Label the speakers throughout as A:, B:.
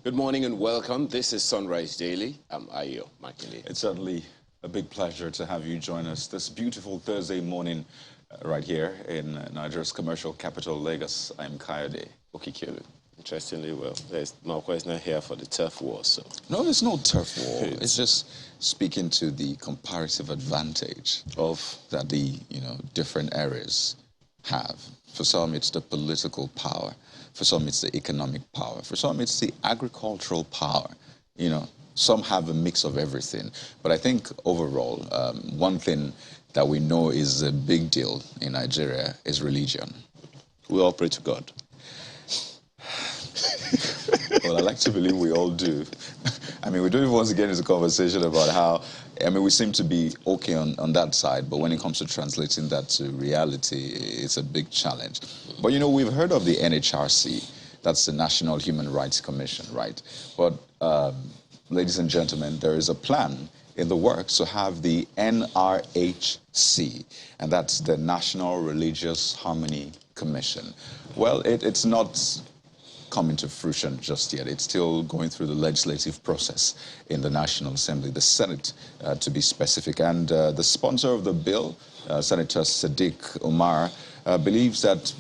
A: Good morning and welcome. This is Sunrise Daily. I'm Ayo Makinde.
B: It's certainly a big pleasure to have you join us this beautiful Thursday morning right here in Nigeria's commercial capital, Lagos. I'm Kayode Okikielu.
A: Interestingly, well, Malcolm is not here for the turf war, so...
B: No, there's no turf war. It's just speaking to the comparative advantage of that the different areas have. For some, it's the political power. For some, it's the economic power. For some, it's the agricultural power. Some have a mix of everything. But I think overall, one thing that we know is a big deal in Nigeria is religion.
A: We all pray to God.
B: Well, I like to believe we all do. I mean, we don't even want to get into conversation about how, we seem to be okay on that side, but when it comes to translating that to reality, it's a big challenge. But, we've heard of the NHRC, that's the National Human Rights Commission, right? But, ladies and gentlemen, there is a plan in the works to have the NRHC, and that's the National Religious Harmony Commission. Well, it's not come to fruition just yet. It's still going through the legislative process in the National Assembly, the Senate, to be specific. And the sponsor of the bill, Senator Sadiq Umar, believes that,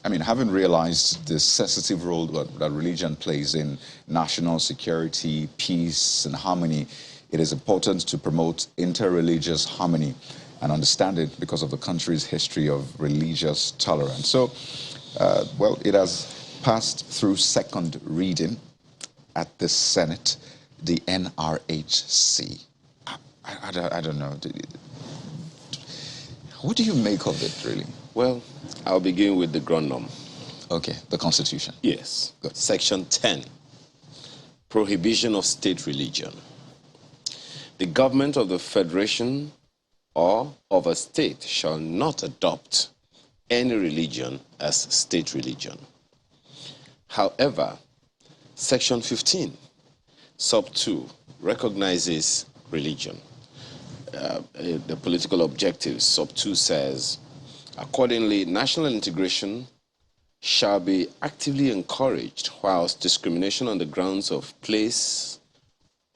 B: having realized the sensitive role that religion plays in national security, peace, and harmony, it is important to promote interreligious harmony and understand it because of the country's history of religious tolerance. So, it has passed through second reading at the Senate, the NRHC. I don't know. What do you make of it, really?
A: Well, I'll begin with the grundum.
B: Okay, the Constitution.
A: Yes. Good. Section 10, Prohibition of State Religion. The government of the Federation or of a state shall not adopt any religion as state religion. However, Section 15, Sub 2, recognizes religion. The political objectives, Sub 2 says, accordingly, national integration shall be actively encouraged whilst discrimination on the grounds of place,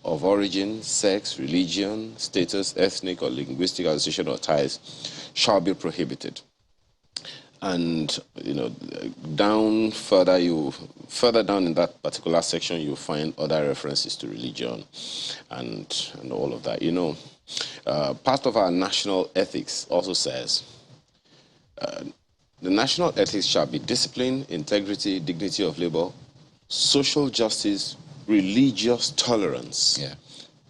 A: of origin, sex, religion, status, ethnic or linguistic association or ties shall be prohibited. And further down in that particular section, you'll find other references to religion and all of that. Part of our national ethics also says the national ethics shall be discipline, integrity, dignity of labor, social justice, religious tolerance,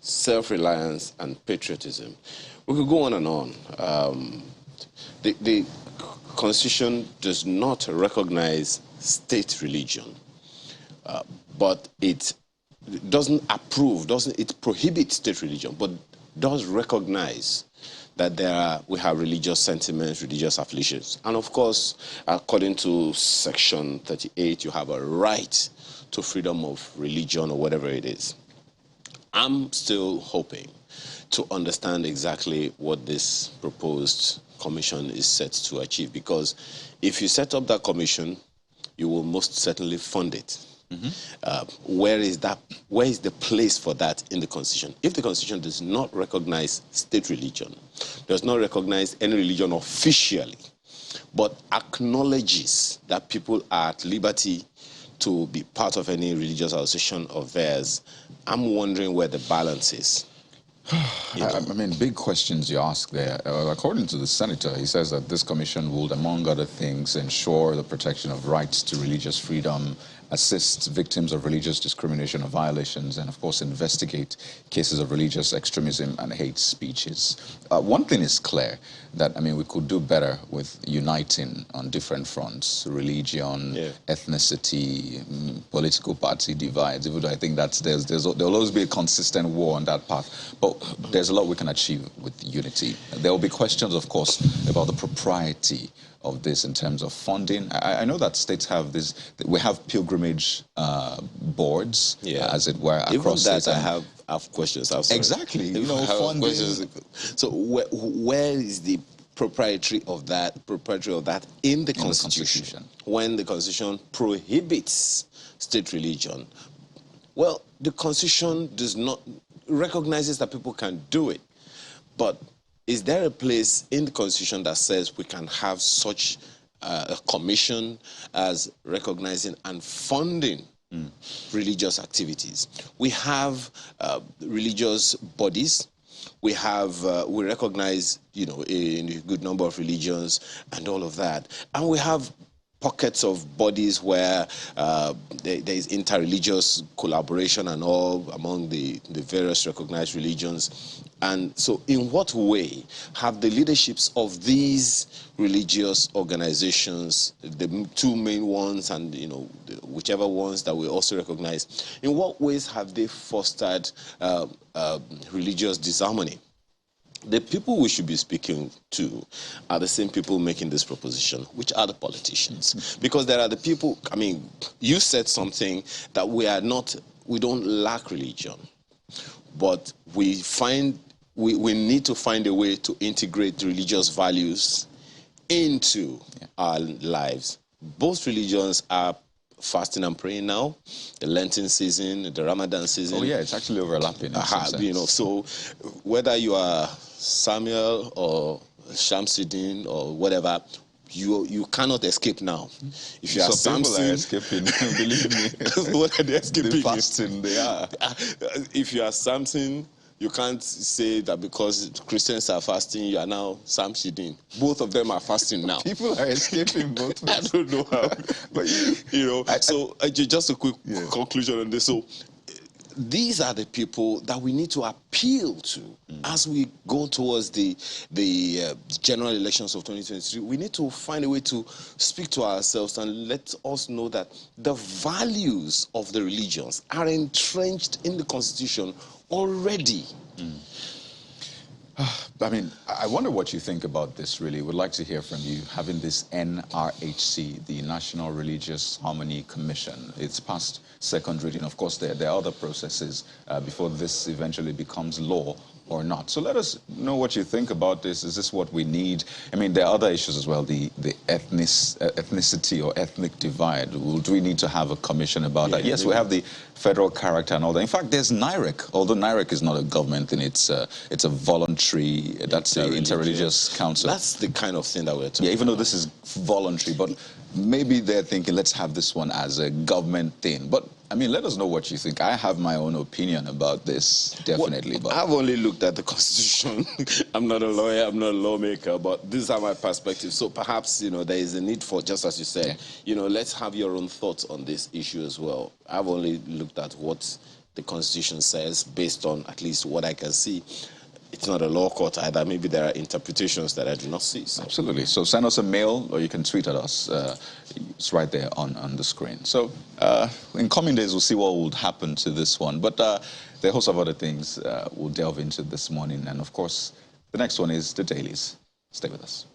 A: self-reliance, and patriotism. We could go on and on. The Constitution does not recognize state religion, but it doesn't approve, it prohibits state religion, but does recognize that we have religious sentiments, religious affiliations. And of course, according to Section 38, you have a right to freedom of religion or whatever it is. I'm still hoping to understand exactly what this proposed commission is set to achieve, because if you set up that commission, you will most certainly fund it. Where is the place for that in the Constitution? If the Constitution does not recognize state religion, does not recognize any religion officially, but acknowledges that people are at liberty to be part of any religious association of theirs, I'm wondering where the balance is.
B: Big questions you ask there. According to the senator, he says that this commission would, among other things, ensure the protection of rights to religious freedom, assist victims of religious discrimination or violations, and of course investigate cases of religious extremism and hate speeches. One thing is clear, that we could do better with uniting on different fronts: religion, ethnicity, political party divides. Even though I think that there'll always be a consistent war on that path, but there's a lot we can achieve with unity. There will be questions, of course, about the propriety of this in terms of funding. I know that states have we have pilgrimage boards, as it were, across
A: even that
B: states.
A: I have questions.
B: Exactly. Funding.
A: So where is the proprietary of that in the Constitution? When the Constitution prohibits state religion, Well, the Constitution does not recognizes that people can do it, but is there a place in the Constitution that says we can have such a commission as recognizing and funding religious activities? We have religious bodies. We have, we recognize, you know, a good number of religions and all of that. And we have pockets of bodies where there is interreligious collaboration and all among the various recognized religions. And so in what way have the leaderships of these religious organizations, the two main ones and, you know, whichever ones that we also recognize, in what ways have they fostered religious disharmony? The people we should be speaking to are the same people making this proposition, which are the politicians. Because there are the people, I mean, you said something that we don't lack religion, but we need to find a way to integrate religious values into our lives. Both religions are fasting and praying now, the Lenten season, the Ramadan season.
B: Oh yeah, it's actually overlapping.
A: You know, so whether you are Samuel or Shamsuddin or whatever, you cannot escape now. If you are Samson,
B: are escaping. Believe me.
A: What are they escaping?
B: The fasting, they are.
A: If you are Samson, you can't say that because Christians are fasting, you are now Shamsuddin. Both of them are fasting now.
B: People are escaping both ways.
A: I don't know how. But you know, just a quick conclusion on this. So these are the people that we need to appeal to as we go towards the general elections of 2023. We need to find a way to speak to ourselves and let us know that the values of the religions are entrenched in the Constitution already.
B: I mean, I wonder what you think about this, really. Would like to hear from you. Having this NRHC, the National Religious Harmony Commission, it's past second reading. Of course, there are other processes before this eventually becomes law or not. So let us know what you think about this. Is this what we need? I mean, there are other issues as well, the ethnicity or ethnic divide. Do we need to have a commission about that? Yes, we have the federal character and all that. In fact, there's NIREC, although NIREC is not a government thing, it's a voluntary, that's the interreligious council.
A: That's the kind of thing that we're talking about.
B: Even though this is voluntary, but maybe they're thinking, let's have this one as a government thing. But I mean, let us know what you think. I have my own opinion about this, definitely.
A: Well, I've only looked at the Constitution. I'm not a lawyer, I'm not a lawmaker, but these are my perspectives. So perhaps, you know, there is a need for, just as you said, you know, let's have your own thoughts on this issue as well. I've only looked at what the Constitution says based on at least what I can see. It's not a law court either. Maybe there are interpretations that I do not see. So.
B: Absolutely. So send us a mail or you can tweet at us. It's right there on the screen. So in coming days, we'll see what will happen to this one. But there are a host of other things we'll delve into this morning. And of course, the next one is the dailies. Stay with us.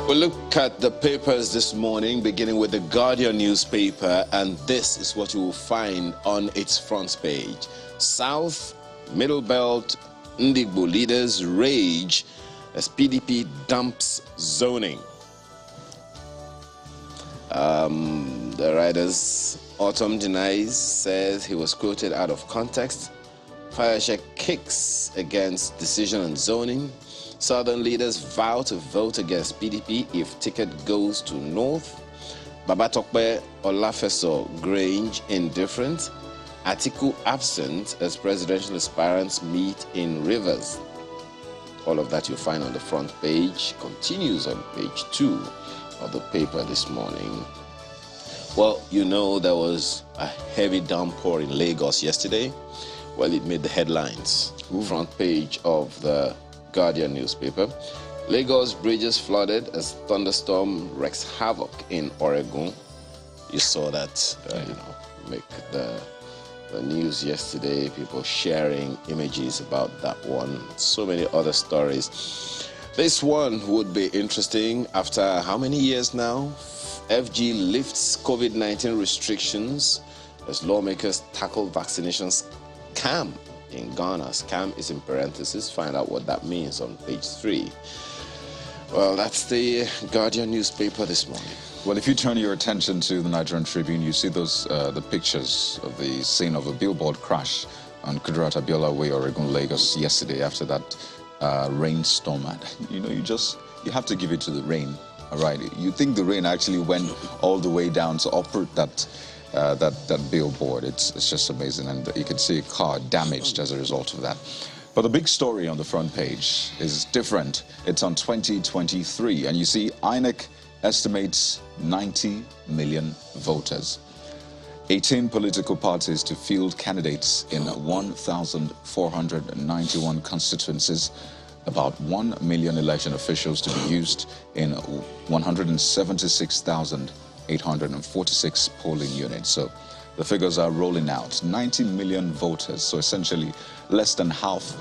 A: We'll look at the papers this morning, beginning with the Guardian newspaper, and this is what you will find on its front page. South, Middle Belt, Ndigbo leaders rage as PDP dumps zoning. The writer's Autumn denies, says he was quoted out of context. Fayose kicks against decision on zoning. Southern leaders vow to vote against PDP if ticket goes to North. Babatokbe Olafeso Grange indifferent. Atiku absent as presidential aspirants meet in Rivers. All of that you'll find on the front page. Continues on page 2 of the paper this morning. Well, you know there was a heavy downpour in Lagos yesterday. Well, it made the headlines. Front page of the Guardian newspaper. Lagos bridges flooded as thunderstorm wreaks havoc in Oregon. You saw that, make the news yesterday. People sharing images about that one. So many other stories. This one would be interesting. After how many years now? FG lifts COVID-19 restrictions as lawmakers tackle vaccination scam in Ghana. Scam is in parentheses. Find out what that means on page 3. Well, that's the Guardian newspaper this morning.
B: Well, if you turn your attention to the Nigerian Tribune, you see those the pictures of the scene of a billboard crash on Kudirat Abiola Way, Oregon, Lagos, yesterday after that rainstorm. You have to give it to the rain. All right, you think the rain actually went all the way down to uproot that billboard. It's just amazing, and you can see a car damaged as a result of that. But the big story on the front page is different. It's on 2023, and you see INEC estimates 90 million voters. 18 political parties to field candidates in 1,491 constituencies. About 1 million election officials to be used in 176,846 polling units. So the figures are rolling out. 90 million voters, so essentially less than half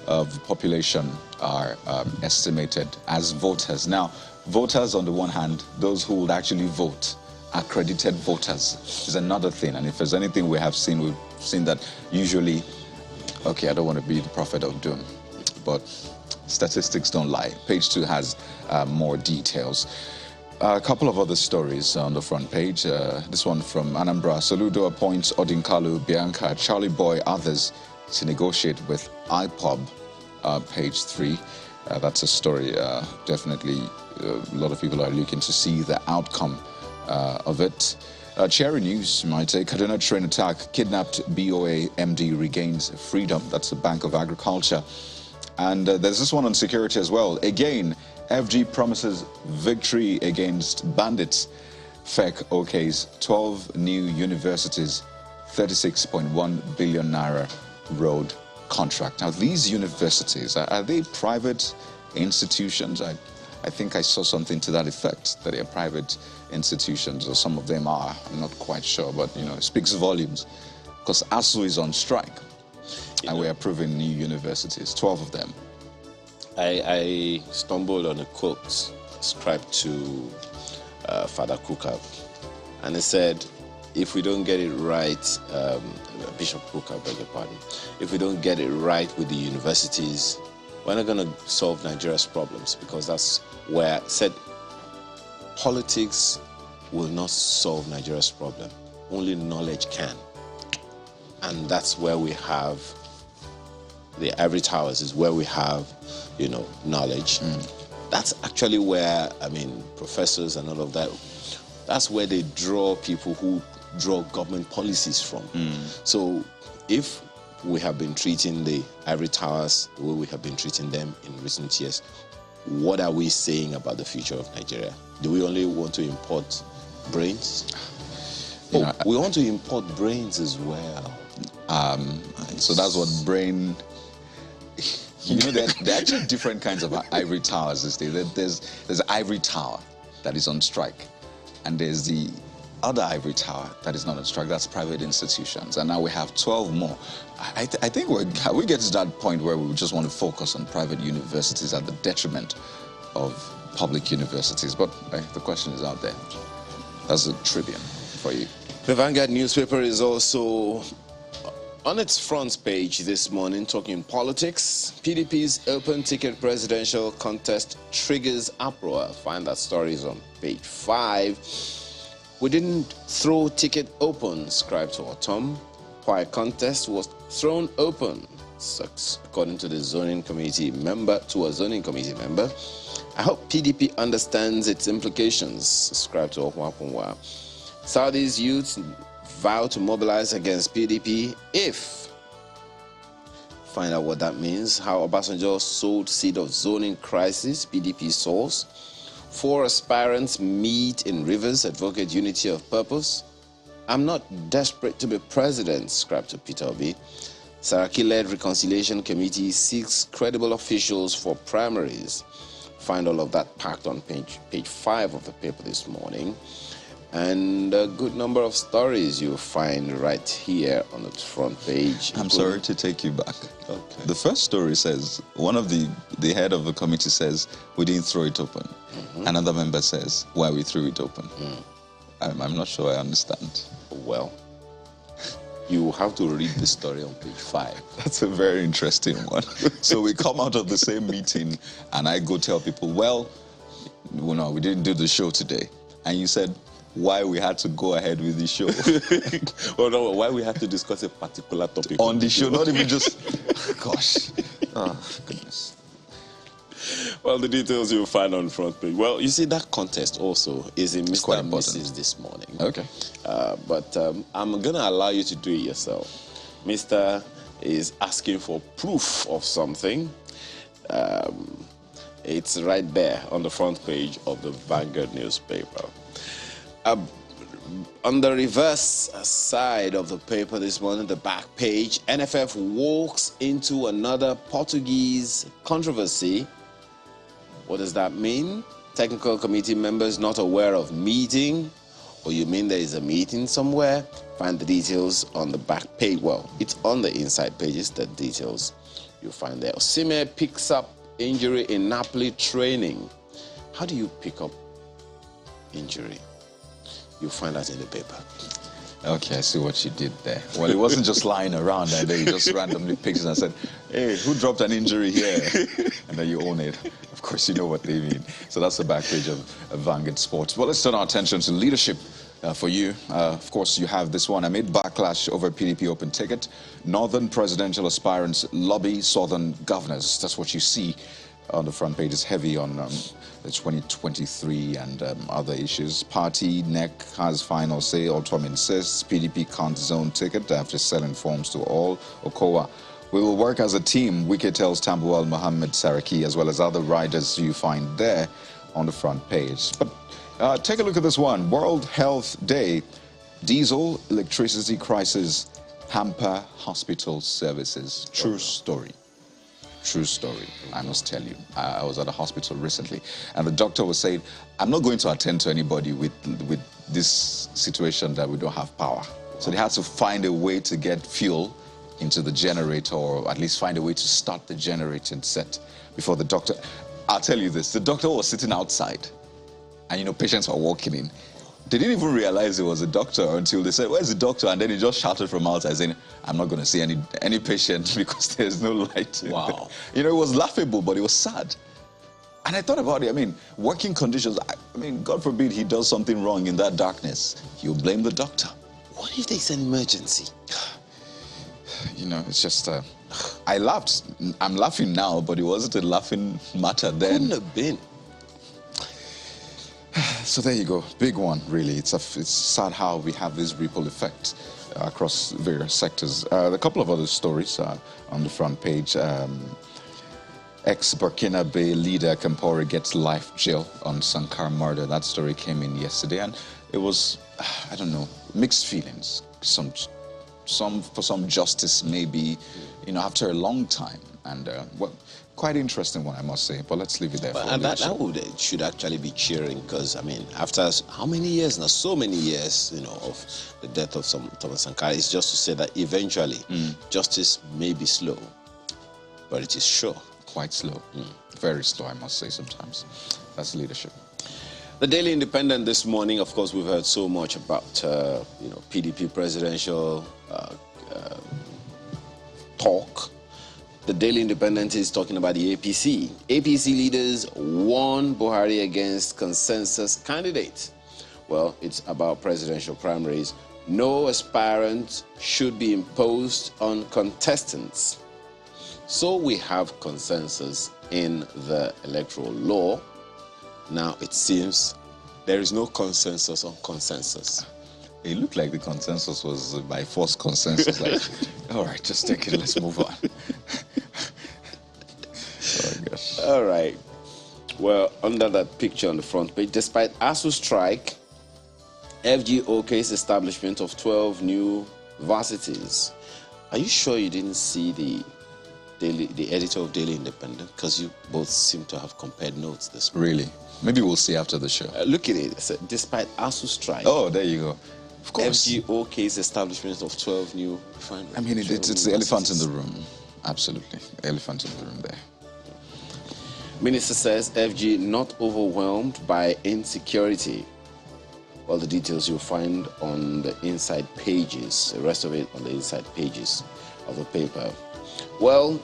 B: of the population are estimated as voters. Now, voters on the one hand, those who would actually vote, accredited voters, is another thing. And if there's anything we've seen that usually, okay, I don't want to be the prophet of doom, but statistics don't lie. Page 2 has more details. A couple of other stories on the front page. This one from Anambra. Soludo appoints Odinkalu, Bianca, Charlie Boy, others to negotiate with IPOB. Page 3. That's a story. Definitely, a lot of people are looking to see the outcome of it. Cherry news, you might say. Kaduna train attack. Kidnapped BOA MD regains freedom. That's the Bank of Agriculture. And there's this one on security as well. Again, FG promises victory against bandits. FEC OKs 12 new universities, 36.1 billion naira road contract. Now, these universities, are they private institutions? I think I saw something to that effect, that they are private institutions, or some of them are. I'm not quite sure, but, it speaks volumes. Because ASU is on strike. And we're approving new universities, 12 of them.
A: I stumbled on a quote ascribed to Father Kuka, and he said, if we don't get it right, Bishop Kuka, beg your pardon, if we don't get it right with the universities, we're not going to solve Nigeria's problems, because that's where I said politics will not solve Nigeria's problem. Only knowledge can. And that's where we have the ivory towers, is where we have, knowledge. That's actually where, professors and all of that, that's where they draw people who draw government policies from. So if we have been treating the ivory towers the way we have been treating them in recent years, what are we saying about the future of Nigeria? Do we only want to import brains? We want to import brains as well.
B: So that's what brain... there are actually different kinds of ivory towers these days. There's ivory tower that is on strike, and there's the other ivory tower that is not on strike. That's private institutions, and now we have 12 more. I think we get to that point where we just want to focus on private universities at the detriment of public universities. But the question is out there. That's a trivia for you.
A: The Vanguard newspaper is also on its front page this morning talking politics. PDP's open ticket presidential contest triggers uproar. Find that story is on page 5. We didn't throw ticket open, scribe to Autumn, while contest was thrown open, according to the zoning committee member, to a zoning committee member. I hope PDP understands its implications, scribe to Okwapunwa. Saudi's youth vow to mobilize against PDP if. Find out what that means. How Obasanjo sowed seed of zoning crisis, PDP source. 4 aspirants meet in Rivers, advocate unity of purpose. I'm not desperate to be president, scribe to Peter Obi. Saraki-led Reconciliation Committee seeks credible officials for primaries. Find all of that packed on page 5 of the paper this morning. And a good number of stories you'll find right here on the front page.
B: I'm sorry to take you back.
A: Okay.
B: The first story says, one of the head of the committee says, we didn't throw it open. Mm-hmm. Another member says, why we threw it open. I'm not sure I understand.
A: Well, you have to read the story on page 5.
B: That's a very interesting one. So we come out of the same meeting and I go tell people, well, no, we didn't do the show today. And you said, why we had to go ahead with the show.
A: Well, no, why we had to discuss a particular topic
B: on the show, not even just, gosh, oh, goodness.
A: Well, the details you'll find on the front page. Well, you see, that contest also is in Mr. and Mrs. this morning.
B: Okay.
A: But I'm going to allow you to do it yourself. Mr. is asking for proof of something. It's right there on the front page of the Vanguard newspaper. On the reverse side of the paper this morning, the back page, NFF walks into another Portuguese controversy. What does that mean? Technical committee members not aware of meeting, or you mean there is a meeting somewhere? Find the details on the back page. Well, it's on the inside pages, the details you'll find there. Osimhen picks up injury in Napoli training. How do you pick up injury? You'll find that in the paper.
B: Okay, I see what you did there. Well, it wasn't just lying around and then you just randomly picked it and said, hey, who dropped an injury here? And then you own it. Of course, you know what they mean. So that's the back page of Vanguard Sports. Well, let's turn our attention to leadership for you. Of course, you have this one. Amid backlash over PDP open ticket, Northern presidential aspirants lobby Southern governors. That's what you see on the front page. Is heavy on the 2023 and other issues. Party NEC has final say. Autumn insists PDP can't zone ticket after selling forms to all. Okowa, we will work as a team. Wike tells Tambuwal Mohammed Saraki, as well as other riders you find there on the front page. But take a look at this one. World Health Day. Diesel electricity crisis hamper hospital services. True story. True story, I must tell you. I was at a hospital recently, and the doctor was saying, I'm not going to attend to anybody with this situation that we don't have power. So they had to find a way to get fuel into the generator, or at least find a way to start the generator set before the doctor. I'll tell you this, the doctor was sitting outside, and you know, patients were walking in. They didn't even realize it was a doctor until they said, where's the doctor? And then he just shouted from outside saying, I'm not going to see any patient because there's no light.
A: Wow.
B: You know, it was laughable, but it was sad. And I thought about it. I mean, working conditions, I mean, God forbid he does something wrong in that darkness. You'll blame the doctor.
A: What if there's an emergency?
B: You know, it's just, I laughed. I'm laughing now, but it wasn't a laughing matter then.
A: Couldn't have been.
B: So there you go, big one, really. It's sad how we have this ripple effect across various sectors. A couple of other stories on the front page. Ex-Burkina Leader Kampore gets life jail on Sankara murder. That story came in yesterday, and it was, I don't know, mixed feelings. For some justice, maybe, you know, after a long time. And, well, quite interesting one, I must say, but let's leave it there.
A: And that should actually be cheering, because, I mean, after how many years now, so many years, you know, of the death of Thomas Sankara, it's just to say that eventually justice may be slow, but it is sure.
B: Quite slow. Very slow, I must say, sometimes. That's leadership.
A: The Daily Independent this morning, of course, we've heard so much about, you know, PDP presidential talk. The Daily Independent is talking about the APC. APC leaders warn Buhari against consensus candidates. Well, it's about presidential primaries. No aspirant should be imposed on contestants. So we have consensus in the electoral law. Now it seems there is no consensus on consensus.
B: It looked like the consensus was by force consensus. Like, all right, just take it, let's move on. Oh, gosh.
A: All right. Well, under that picture on the front page, despite ASU strike, FG OK's establishment of 12 new varsities. Are you sure you didn't see the editor of Daily Independent? Because you both seem to have compared notes this morning.
B: Really? Maybe we'll see after the show.
A: Look at it. It said, despite ASU strike.
B: Oh, there you go. Of course.
A: FG OK's establishment of 12 new refineries.
B: I mean, it's the elephant in the room. Absolutely. Elephant in the room there.
A: Minister says FG not overwhelmed by insecurity. All the details you'll find on the inside pages, the rest of it on the inside pages of the paper. Well,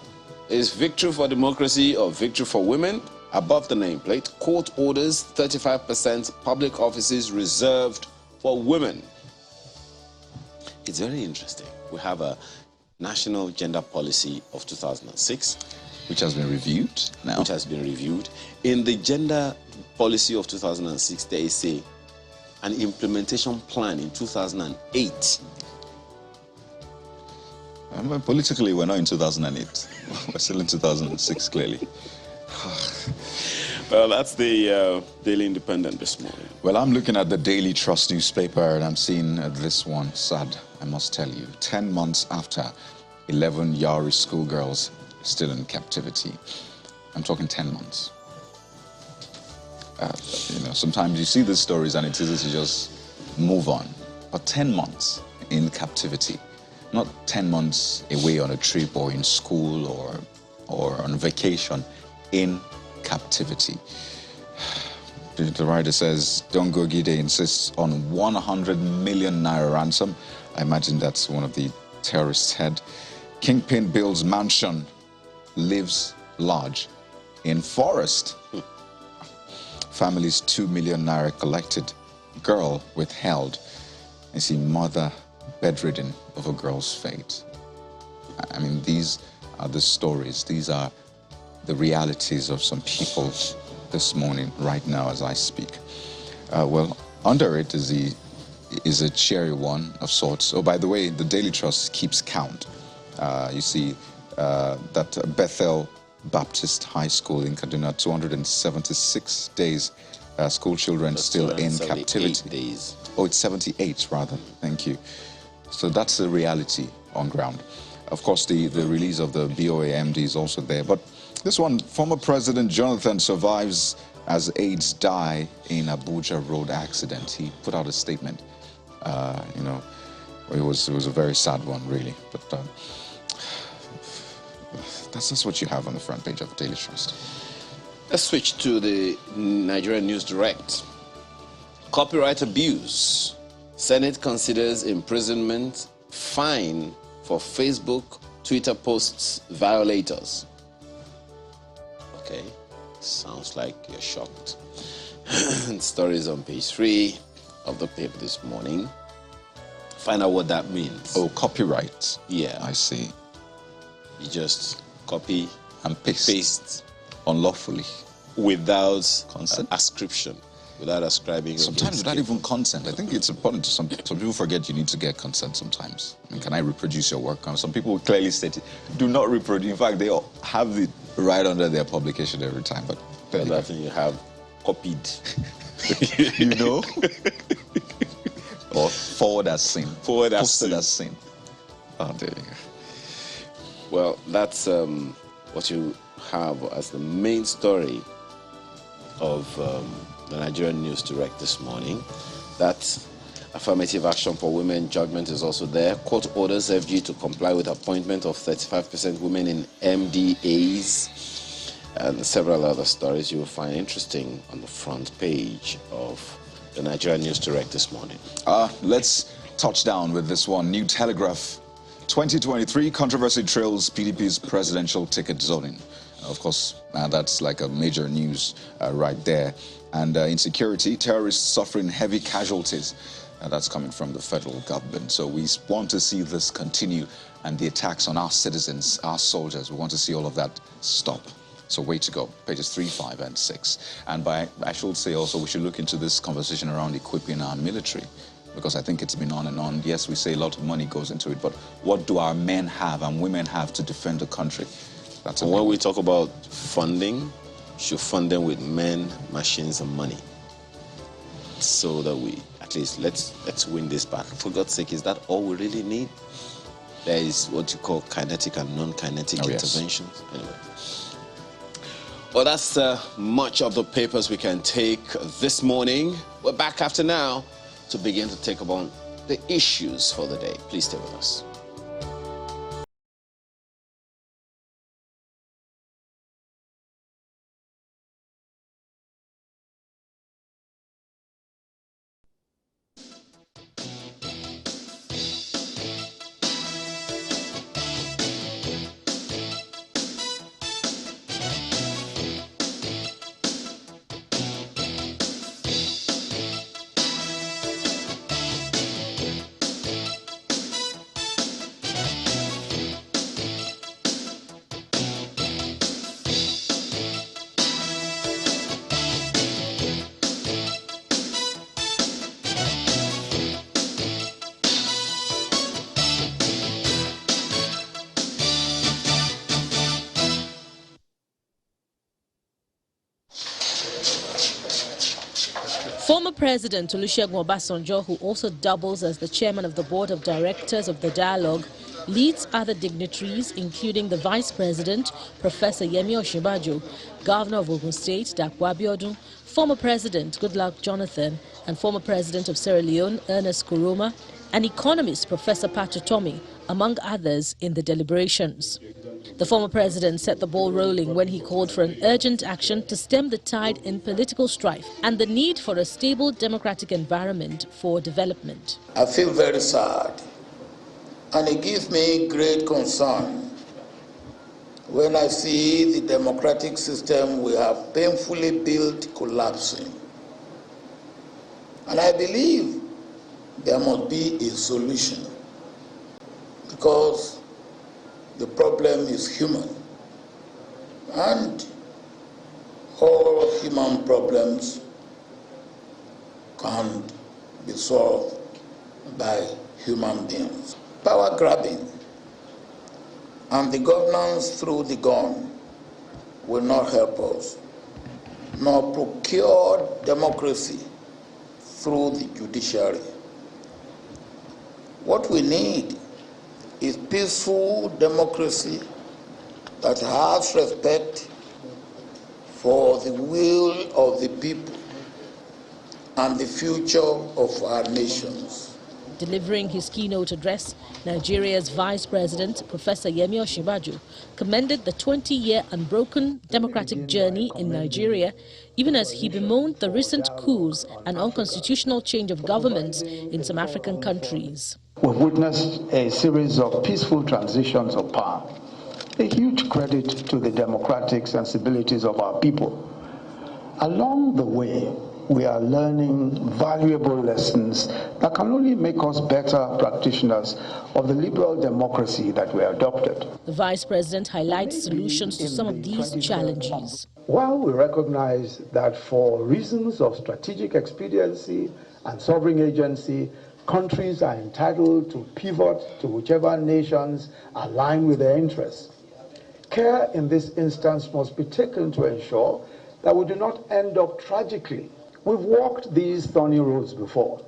A: is victory for democracy or victory for women? Above the nameplate, court orders 35% public offices reserved for women. It's very interesting. We have a National Gender Policy of 2006.
B: Which has been reviewed now.
A: Which has been reviewed. In the Gender Policy of 2006, there is an implementation plan in 2008.
B: Politically, we're not in 2008. We're still in 2006, clearly.
A: Well, that's the Daily Independent this morning.
B: Well, I'm looking at the Daily Trust newspaper, and I'm seeing this one. Sad, I must tell you. 10 months after, 11 Yari schoolgirls still in captivity. I'm talking 10 months. Sometimes you see these stories and it's easy to just move on. But 10 months in captivity, not 10 months away on a trip or in school or on vacation, in captivity. The writer says, Don Gogide insists on 100 million naira ransom. I imagine that's one of the terrorists' head. Kingpin builds mansion, lives large in forest. Family's 2 million naira collected. Girl withheld. You see, mother bedridden of a girl's fate. I mean, these are the stories. These are the realities of some people this morning, right now, as I speak. Well, under it is a cheery one of sorts. Oh, by the way, the Daily Trust keeps count. You see that Bethel Baptist High School in Kaduna, 276 days, school children still in captivity.
A: Days.
B: Oh, it's 78 rather. Thank you. So that's the reality on ground. Of course, the release of the BOAMD is also there. But this one, former President Jonathan survives as aides die in Abuja road accident. He put out a statement. It was a very sad one, really. But that's what you have on the front page of the Daily Trust.
A: Let's switch to the Nigerian News Direct. Copyright abuse. Senate considers imprisonment, fine for Facebook, Twitter posts violators. Okay, sounds like you're shocked. Stories on page 3 of the paper this morning. Find out what that means.
B: Oh, copyright.
A: Yeah.
B: I see.
A: You just copy
B: and paste
A: unlawfully without
B: consent,
A: ascription, without ascribing.
B: Sometimes without even consent. I think it's important. Some people forget you need to get consent sometimes. I mean, can I reproduce your work? Some people clearly state it. Do not reproduce. In fact, they all have it right under their publication every time. But
A: that thing you have copied.
B: Or forward as seen. Posted as seen. Oh, there you go.
A: Well, that's what you have as the main story of the Nigerian News Direct this morning. That affirmative action for women judgment is also there. Court orders FG to comply with appointment of 35% women in MDAs, and several other stories you will find interesting on the front page of the Nigerian News Direct this morning.
B: Let's touch down with this one. New Telegraph. 2023 controversy trails PDP's presidential ticket zoning. Of course, that's like a major news right there. And insecurity, terrorists suffering heavy casualties. That's coming from the federal government. So we want to see this continue, and the attacks on our citizens, our soldiers, we want to see all of that stop. So way to go, pages 3, 5, and 6. And I should say also we should look into this conversation around equipping our military, because I think it's been on and on. Yes, we say a lot of money goes into it, but what do our men have and women have to defend the country? That's
A: when we talk about funding, should fund them with men, machines, and money, so that we at least let's win this battle. For God's sake, is that all we really need? There is what you call kinetic and non-kinetic interventions. Yes. Anyway, well, that's much of the papers we can take this morning. We're back after now to begin to take upon the issues for the day. Please stay with us.
C: Former President Olusegun Obasanjo, who also doubles as the chairman of the board of directors of the Dialogue, leads other dignitaries, including the Vice President, Professor Yemi Osinbajo, Governor of Ogun State, Dapo Abiodun, former President Goodluck Jonathan, and former President of Sierra Leone, Ernest Koroma, and economist Professor Patrick Tommy, among others, in the deliberations. The former president set the ball rolling when he called for an urgent action to stem the tide in political strife and the need for a stable democratic environment for development.
D: I feel very sad, and it gives me great concern when I see the democratic system we have painfully built collapsing. And I believe there must be a solution, because the problem is human, and all human problems can't be solved by human beings. Power grabbing and the governance through the gun will not help us, nor procure democracy through the judiciary. What we need is peaceful democracy that has respect for the will of the people and the future of our nations.
C: Delivering his keynote address, Nigeria's Vice President, Professor Yemi Osinbajo, commended the 20-year unbroken democratic journey in Nigeria, even as he bemoaned the recent coups and unconstitutional change of governments in some African countries.
E: We've witnessed a series of peaceful transitions of power, a huge credit to the democratic sensibilities of our people. Along the way, we are learning valuable lessons that can only make us better practitioners of the liberal democracy that we adopted.
C: The Vice President highlights solutions to some of these challenges.
E: While we recognize that for reasons of strategic expediency and sovereign agency, countries are entitled to pivot to whichever nations align with their interests, care in this instance must be taken to ensure that we do not end up tragically. We've walked these thorny roads before.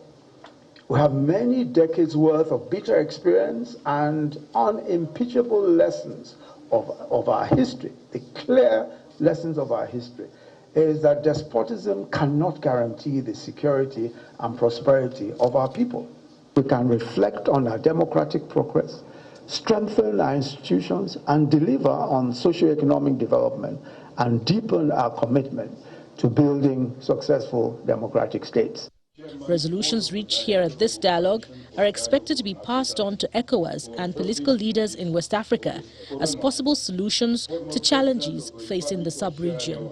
E: We have many decades worth of bitter experience and unimpeachable lessons of our history. The clear lessons of our history is that despotism cannot guarantee the security and prosperity of our people. We can reflect on our democratic progress, strengthen our institutions, and deliver on socio-economic development, and deepen our commitment to building successful democratic states.
C: Resolutions reached here at this dialogue are expected to be passed on to ECOWAS and political leaders in West Africa as possible solutions to challenges facing the sub-region.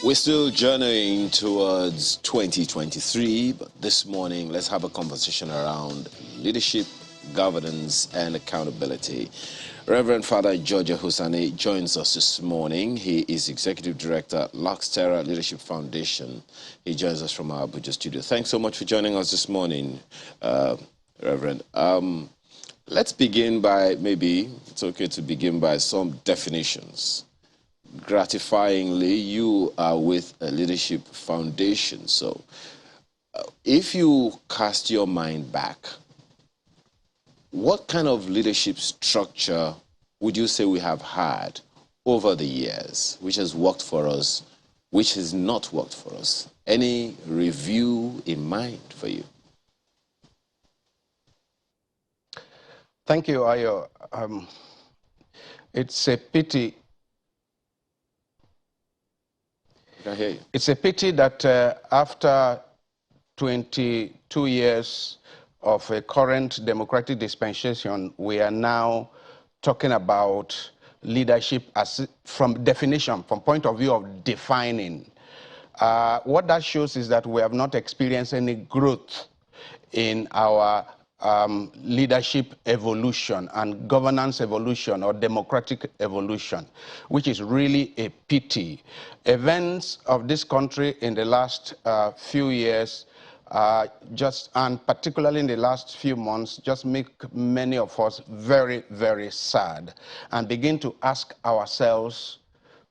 A: We're still journeying towards 2023, but this morning let's have a conversation around leadership, governance, and accountability. Reverend Father George Husani joins us this morning. He is Executive Director, Luxterra Leadership Foundation. He joins us from our Abuja studio. Thanks so much for joining us this morning, Reverend. Let's begin by, maybe it's okay to begin by some definitions. Gratifyingly, you are with a leadership foundation. So if you cast your mind back, what kind of leadership structure would you say we have had over the years, which has worked for us, which has not worked for us? Any review in mind for you?
F: Thank you, Ayo. It's a pity.
A: I can hear you.
F: It's a pity that after 22 years of a current democratic dispensation, we are now talking about leadership as from definition, from point of view of defining. What that shows is that we have not experienced any growth in our leadership evolution and governance evolution or democratic evolution, which is really a pity. Events of this country in the last few years, and particularly in the last few months, just make many of us very, very sad and begin to ask ourselves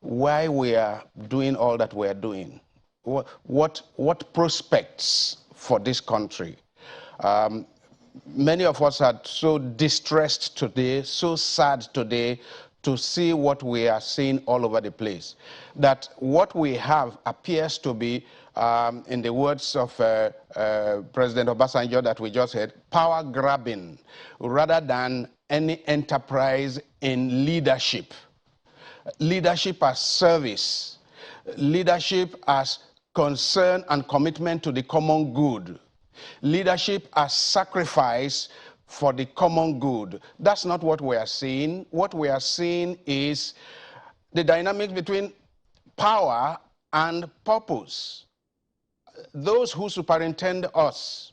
F: why we are doing all that we are doing. What prospects for this country? Many of us are so distressed today, so sad today to see what we are seeing all over the place. That what we have appears to be, in the words of President Obasanjo that we just heard, power grabbing rather than any enterprise in leadership. Leadership as service, leadership as concern and commitment to the common good. Leadership as sacrifice for the common good. That's not what we are seeing. What we are seeing is the dynamic between power and purpose. Those who superintend us,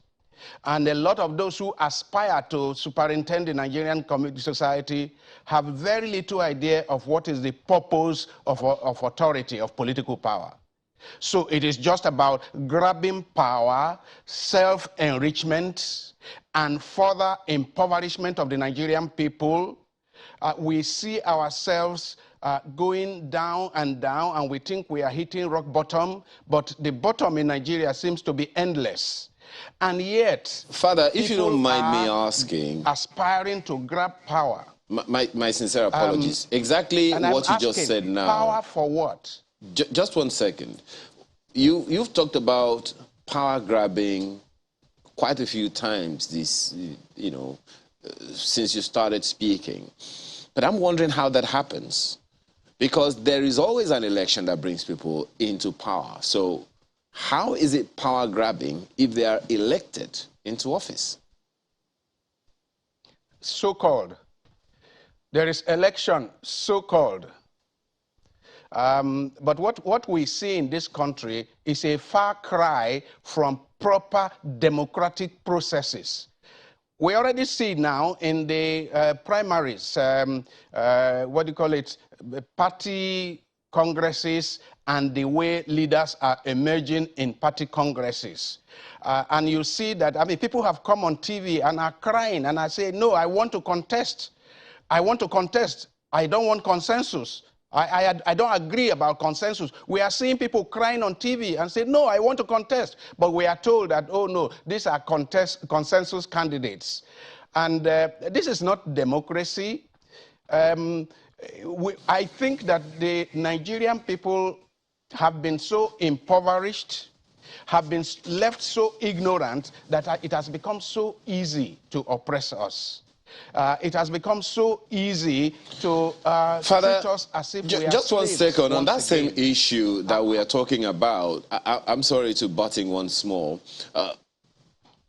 F: and a lot of those who aspire to superintend the Nigerian community society, have very little idea of what is the purpose of authority, of political power. So it is just about grabbing power, self-enrichment, and further impoverishment of the Nigerian people. We see ourselves going down, and we think we are hitting rock bottom, but the bottom in Nigeria seems to be endless. And yet,
A: Father, if you don't mind me asking,
F: aspiring to grab power.
A: My sincere apologies. Exactly what you just said now.
F: Power for what?
A: Just 1 second. You've talked about power grabbing quite a few times this, since you started speaking. But I'm wondering how that happens, because there is always an election that brings people into power. So how is it power grabbing if they are elected into office?
F: So-called. There is election, so-called. But what we see in this country is a far cry from proper democratic processes. We already see now in the primaries, party congresses, and the way leaders are emerging in party congresses. And you see that, people have come on TV and are crying and are saying, no, I want to contest. I want to contest. I don't want consensus. I don't agree about consensus. We are seeing people crying on TV and say, no, I want to contest. But we are told that, oh, no, these are consensus candidates. And this is not democracy. I think that the Nigerian people have been so impoverished, have been left so ignorant that it has become so easy to oppress us. It has become so easy to
A: Father,
F: treat us as if we are
A: just one
F: slaves
A: second. On that
F: once
A: same
F: again.
A: issue that we are talking about, I'm sorry to butt in once more.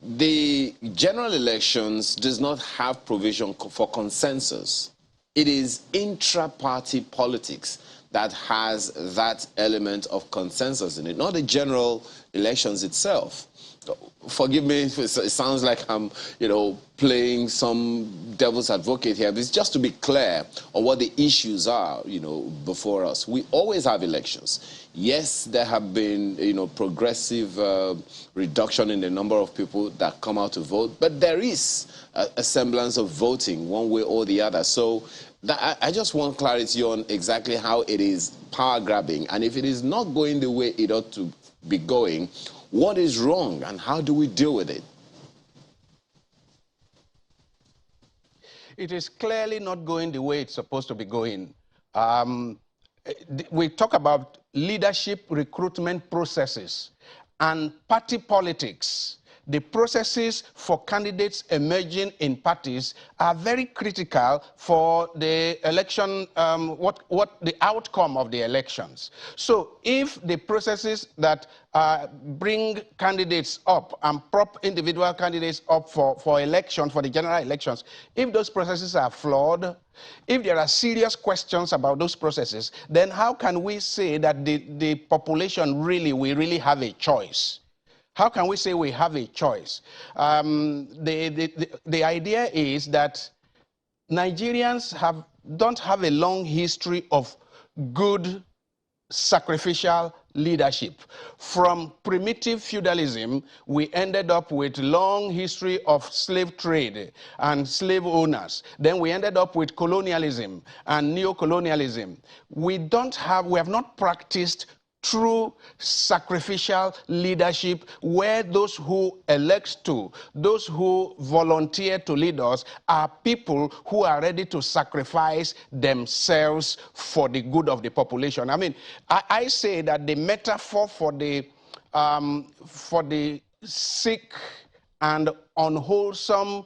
A: The general elections does not have provision for consensus. It is intra-party politics that has that element of consensus in it, not the general elections itself. Forgive me if it sounds like I'm, playing some devil's advocate here, but it's just to be clear on what the issues are, before us. We always have elections. Yes, there have been, progressive reduction in the number of people that come out to vote, but there is a semblance of voting one way or the other. So I just want clarity on exactly how it is power grabbing, and if it is not going the way it ought to be going, what is wrong and how do we deal with it?
F: It is clearly not going the way it's supposed to be going. We talk about leadership recruitment processes and party politics. The processes for candidates emerging in parties are very critical for the election, what the outcome of the elections. So if the processes that bring candidates up and prop individual candidates up for elections, for the general elections, if those processes are flawed, if there are serious questions about those processes, then how can we say that the population we really have a choice? How can we say we have a choice? The idea is that Nigerians don't have a long history of good sacrificial leadership. From primitive feudalism, we ended up with long history of slave trade and slave owners. Then we ended up with colonialism and neo-colonialism. We have not practiced true sacrificial leadership where those who elect to, those who volunteer to lead us are people who are ready to sacrifice themselves for the good of the population. I mean, I say that the metaphor for the sick and unwholesome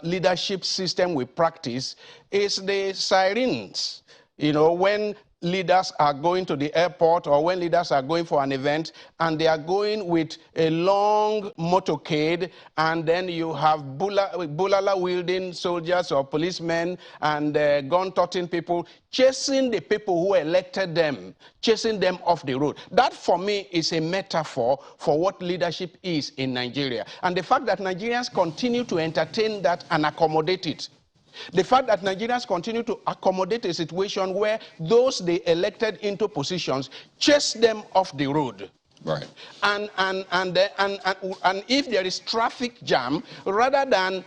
F: leadership system we practice is the sirens. When leaders are going to the airport or when leaders are going for an event and they are going with a long motorcade, and then you have bulala wielding soldiers or policemen and gun-toting people chasing the people who elected them, chasing them off the road. That for me is a metaphor for what leadership is in Nigeria. And the fact that Nigerians continue to entertain that and accommodate it, the fact that Nigerians continue to accommodate a situation where those they elected into positions chase them off the road.
B: Right.
F: And if there is traffic jam, rather than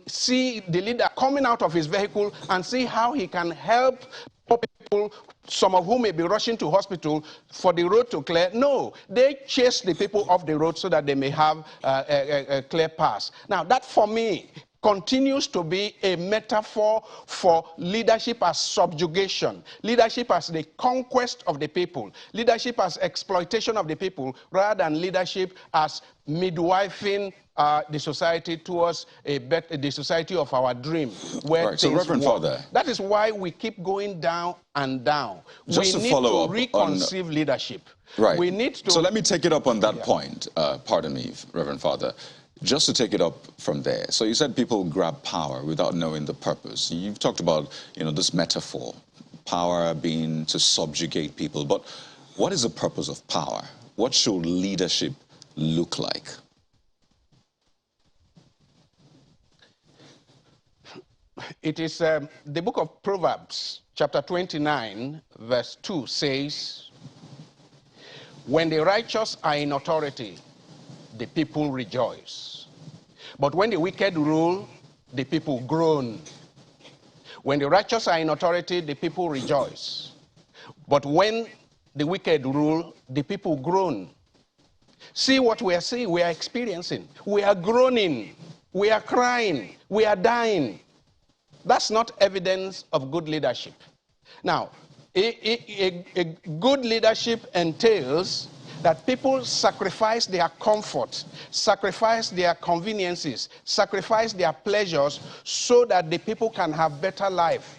F: see the leader coming out of his vehicle and see how he can help people, some of whom may be rushing to hospital, for the road to clear, no, they chase the people off the road so that they may have a clear pass. Now, that for me continues to be a metaphor for leadership as subjugation, leadership as the conquest of the people, leadership as exploitation of the people, rather than leadership as midwifing the society towards the society of our dream, where
B: right. So, Reverend Father,
F: that is why we keep going down and down.
B: Just
F: we
B: to
F: need
B: follow
F: to
B: up
F: reconceive leadership.
B: Right.
F: We need to.
B: So let me take it up on that point. Pardon me, Reverend Father. Just to take it up from there. So you said people grab power without knowing the purpose. You've talked about, this metaphor, power being to subjugate people. But what is the purpose of power? What should leadership look like?
F: It is the book of Proverbs, chapter 29, verse 2 says, "When the righteous are in authority, the people rejoice. But when the wicked rule, the people groan. When the righteous are in authority, the people rejoice. But when the wicked rule, the people groan." See what we are seeing, we are experiencing. We are groaning, we are crying, we are dying. That's not evidence of good leadership. Now, a good leadership entails that people sacrifice their comfort, sacrifice their conveniences, sacrifice their pleasures so that the people can have better life.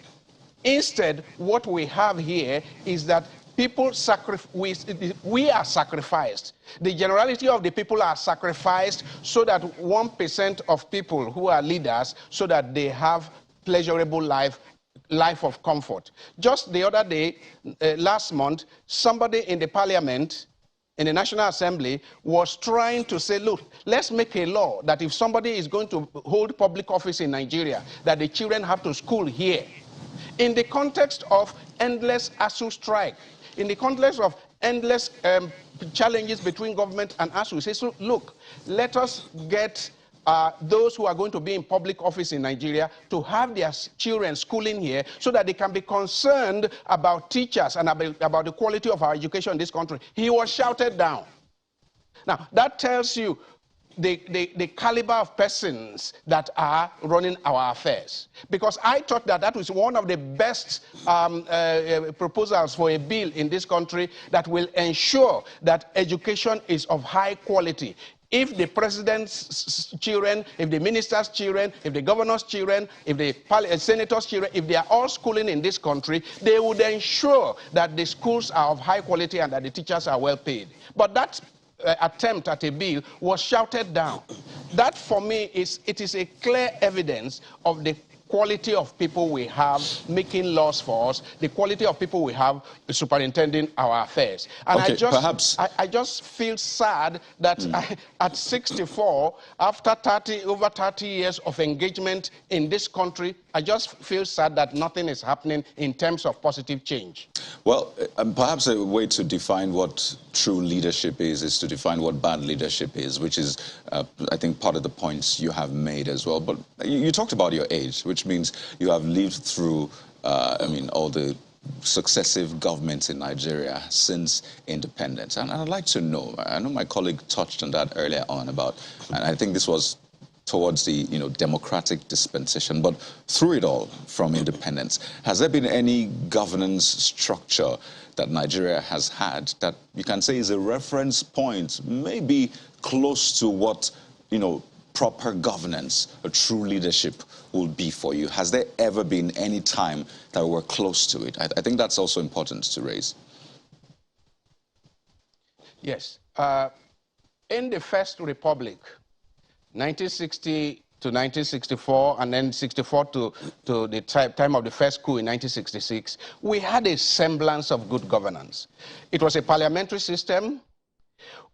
F: Instead, what we have here is that people we are sacrificed. The generality of the people are sacrificed so that 1% of people who are leaders, so that they have pleasurable life of comfort. Just the other day, last month, somebody in the parliament, in the National Assembly, was trying to say, look, let's make a law that if somebody is going to hold public office in Nigeria, that the children have to school here. In the context of endless ASU strike, in the context of endless challenges between government and ASU, we say, so look, let us get those who are going to be in public office in Nigeria to have their children schooling here so that they can be concerned about teachers and about the quality of our education in this country. He was shouted down. Now, that tells you the caliber of persons that are running our affairs. Because I thought that that was one of the best proposals for a bill in this country that will ensure that education is of high quality. If the president's children, if the minister's children, if the governor's children, if the senator's children, if they are all schooling in this country, they would ensure that the schools are of high quality and that the teachers are well paid. But that attempt at a bill was shouted down. That, for me, is a clear evidence of the quality of people we have making laws for us, the quality of people we have superintending our affairs. And
B: okay,
F: I just feel sad that at 64, after over 30 years of engagement in this country, I just feel sad that nothing is happening in terms of positive change.
B: Well, perhaps a way to define what true leadership is to define what bad leadership is, which is, I think, part of the points you have made as well. But you talked about your age, which means you have lived through, all the successive governments in Nigeria since independence. And I'd like to know, I know my colleague touched on that earlier on about, and I think this was towards the democratic dispensation, but through it all, from independence, has there been any governance structure that Nigeria has had that you can say is a reference point, maybe close to what proper governance, a true leadership will be for you? Has there ever been any time that we're close to it? I think that's also important to raise.
F: Yes. In the First Republic, 1960 to 1964, and then 64 to the time of the first coup in 1966, we had a semblance of good governance. It was a parliamentary system.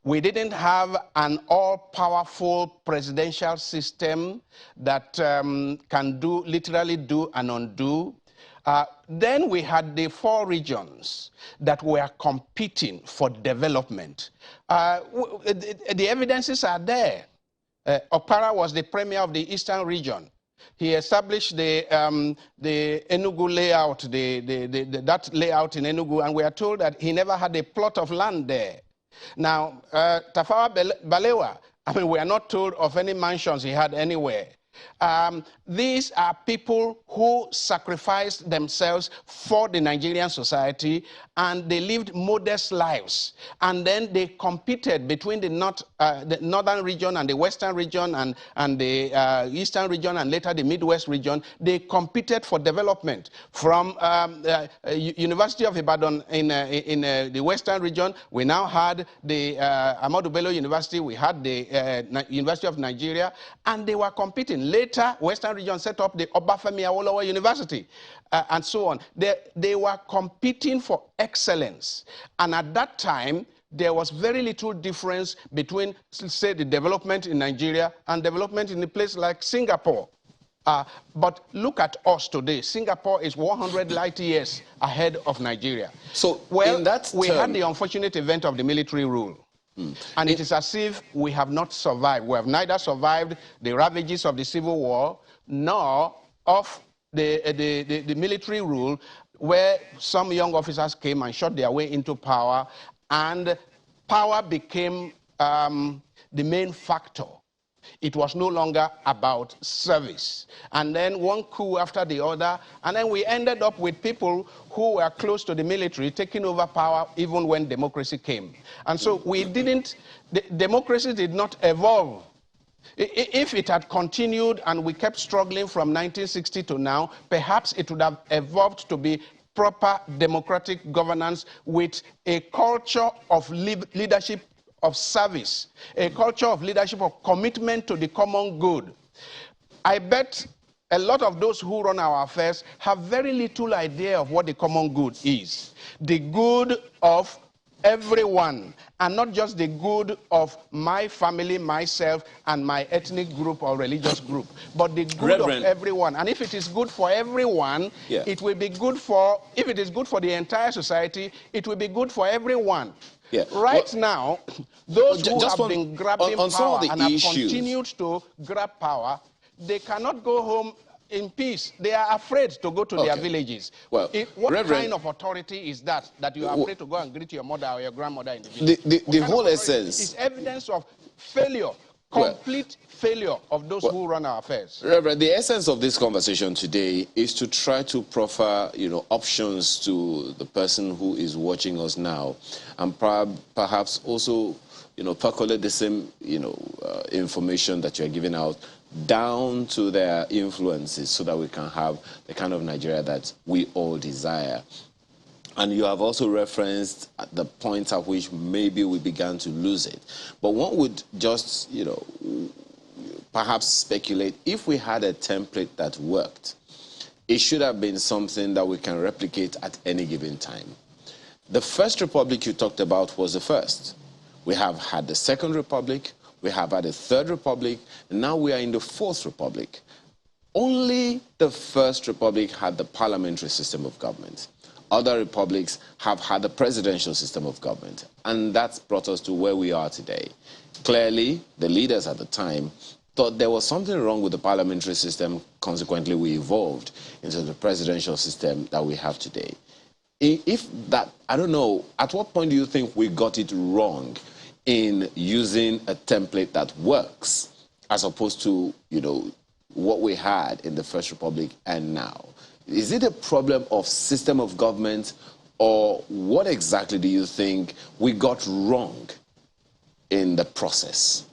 F: We didn't have an all-powerful presidential system that can literally do and undo. Then we had the 4 regions that were competing for development. The evidences are there. Okpara was the premier of the Eastern region. He established the Enugu layout, that layout in Enugu, and we are told that he never had a plot of land there. Now, Tafawa Balewa, we are not told of any mansions he had anywhere. These are people who sacrificed themselves for the Nigerian society, and they lived modest lives. And then they competed between the northern region and the western region and the eastern region and later the Midwest region. They competed for development. From University of Ibadan in the western region, we now had the Ahmadu Bello University, we had the University of Nigeria, and they were competing. Later, Western region set up the Obafemi Awolowo University, and so on. They were competing for excellence. And at that time, there was very little difference between, say, the development in Nigeria and development in a place like Singapore. But look at us today. Singapore is 100 light years ahead of Nigeria.
A: So,
F: well, we had the unfortunate event of the military rule. And it is as if we have not survived. We have neither survived the ravages of the Civil War nor of the military rule, where some young officers came and shot their way into power, and power became the main factor. It was no longer about service. And then one coup after the other, and then we ended up with people who were close to the military taking over power even when democracy came. And so we didn't, democracy did not evolve. If it had continued and we kept struggling from 1960 to now, perhaps it would have evolved to be proper democratic governance with a culture of leadership of service, a culture of leadership of commitment to the common good. I bet a lot of those who run our affairs have very little idea of what the common good is. The good of everyone, and not just the good of my family, myself, and my ethnic group or religious group, but the good of everyone. And if it is good for everyone, it will be good for, if it is good for the entire society, it will be good for everyone. Right now, those who have been grabbing power and have continued to grab power, they cannot go home in peace. They are afraid to go to their villages. Well, what kind of authority is that you are afraid to go and greet your mother or your grandmother in the village?
A: The whole essence
F: is evidence of failure, complete failure of those who run our affairs.
A: Reverend, the essence of this conversation today is to try to proffer, options to the person who is watching us now, and perhaps also, percolate the same, information that you're giving out down to their influences so that we can have the kind of Nigeria that we all desire. And you have also referenced at the point at which maybe we began to lose it. But one would just, perhaps speculate, if we had a template that worked, it should have been something that we can replicate at any given time. The First Republic you talked about was the first. We have had the Second Republic, we have had a Third Republic, and now we are in the Fourth Republic. Only the First Republic had the parliamentary system of government. Other republics have had the presidential system of government, and that's brought us to where we are today. Clearly, the leaders at the time thought there was something wrong with the parliamentary system. Consequently, we evolved into the presidential system that we have today. If that, I don't know, at what point do you think we got it wrong in using a template that works, as opposed to, what we had in the First Republic and now? Is it a problem of system of government, or what exactly do you think we got wrong in the process?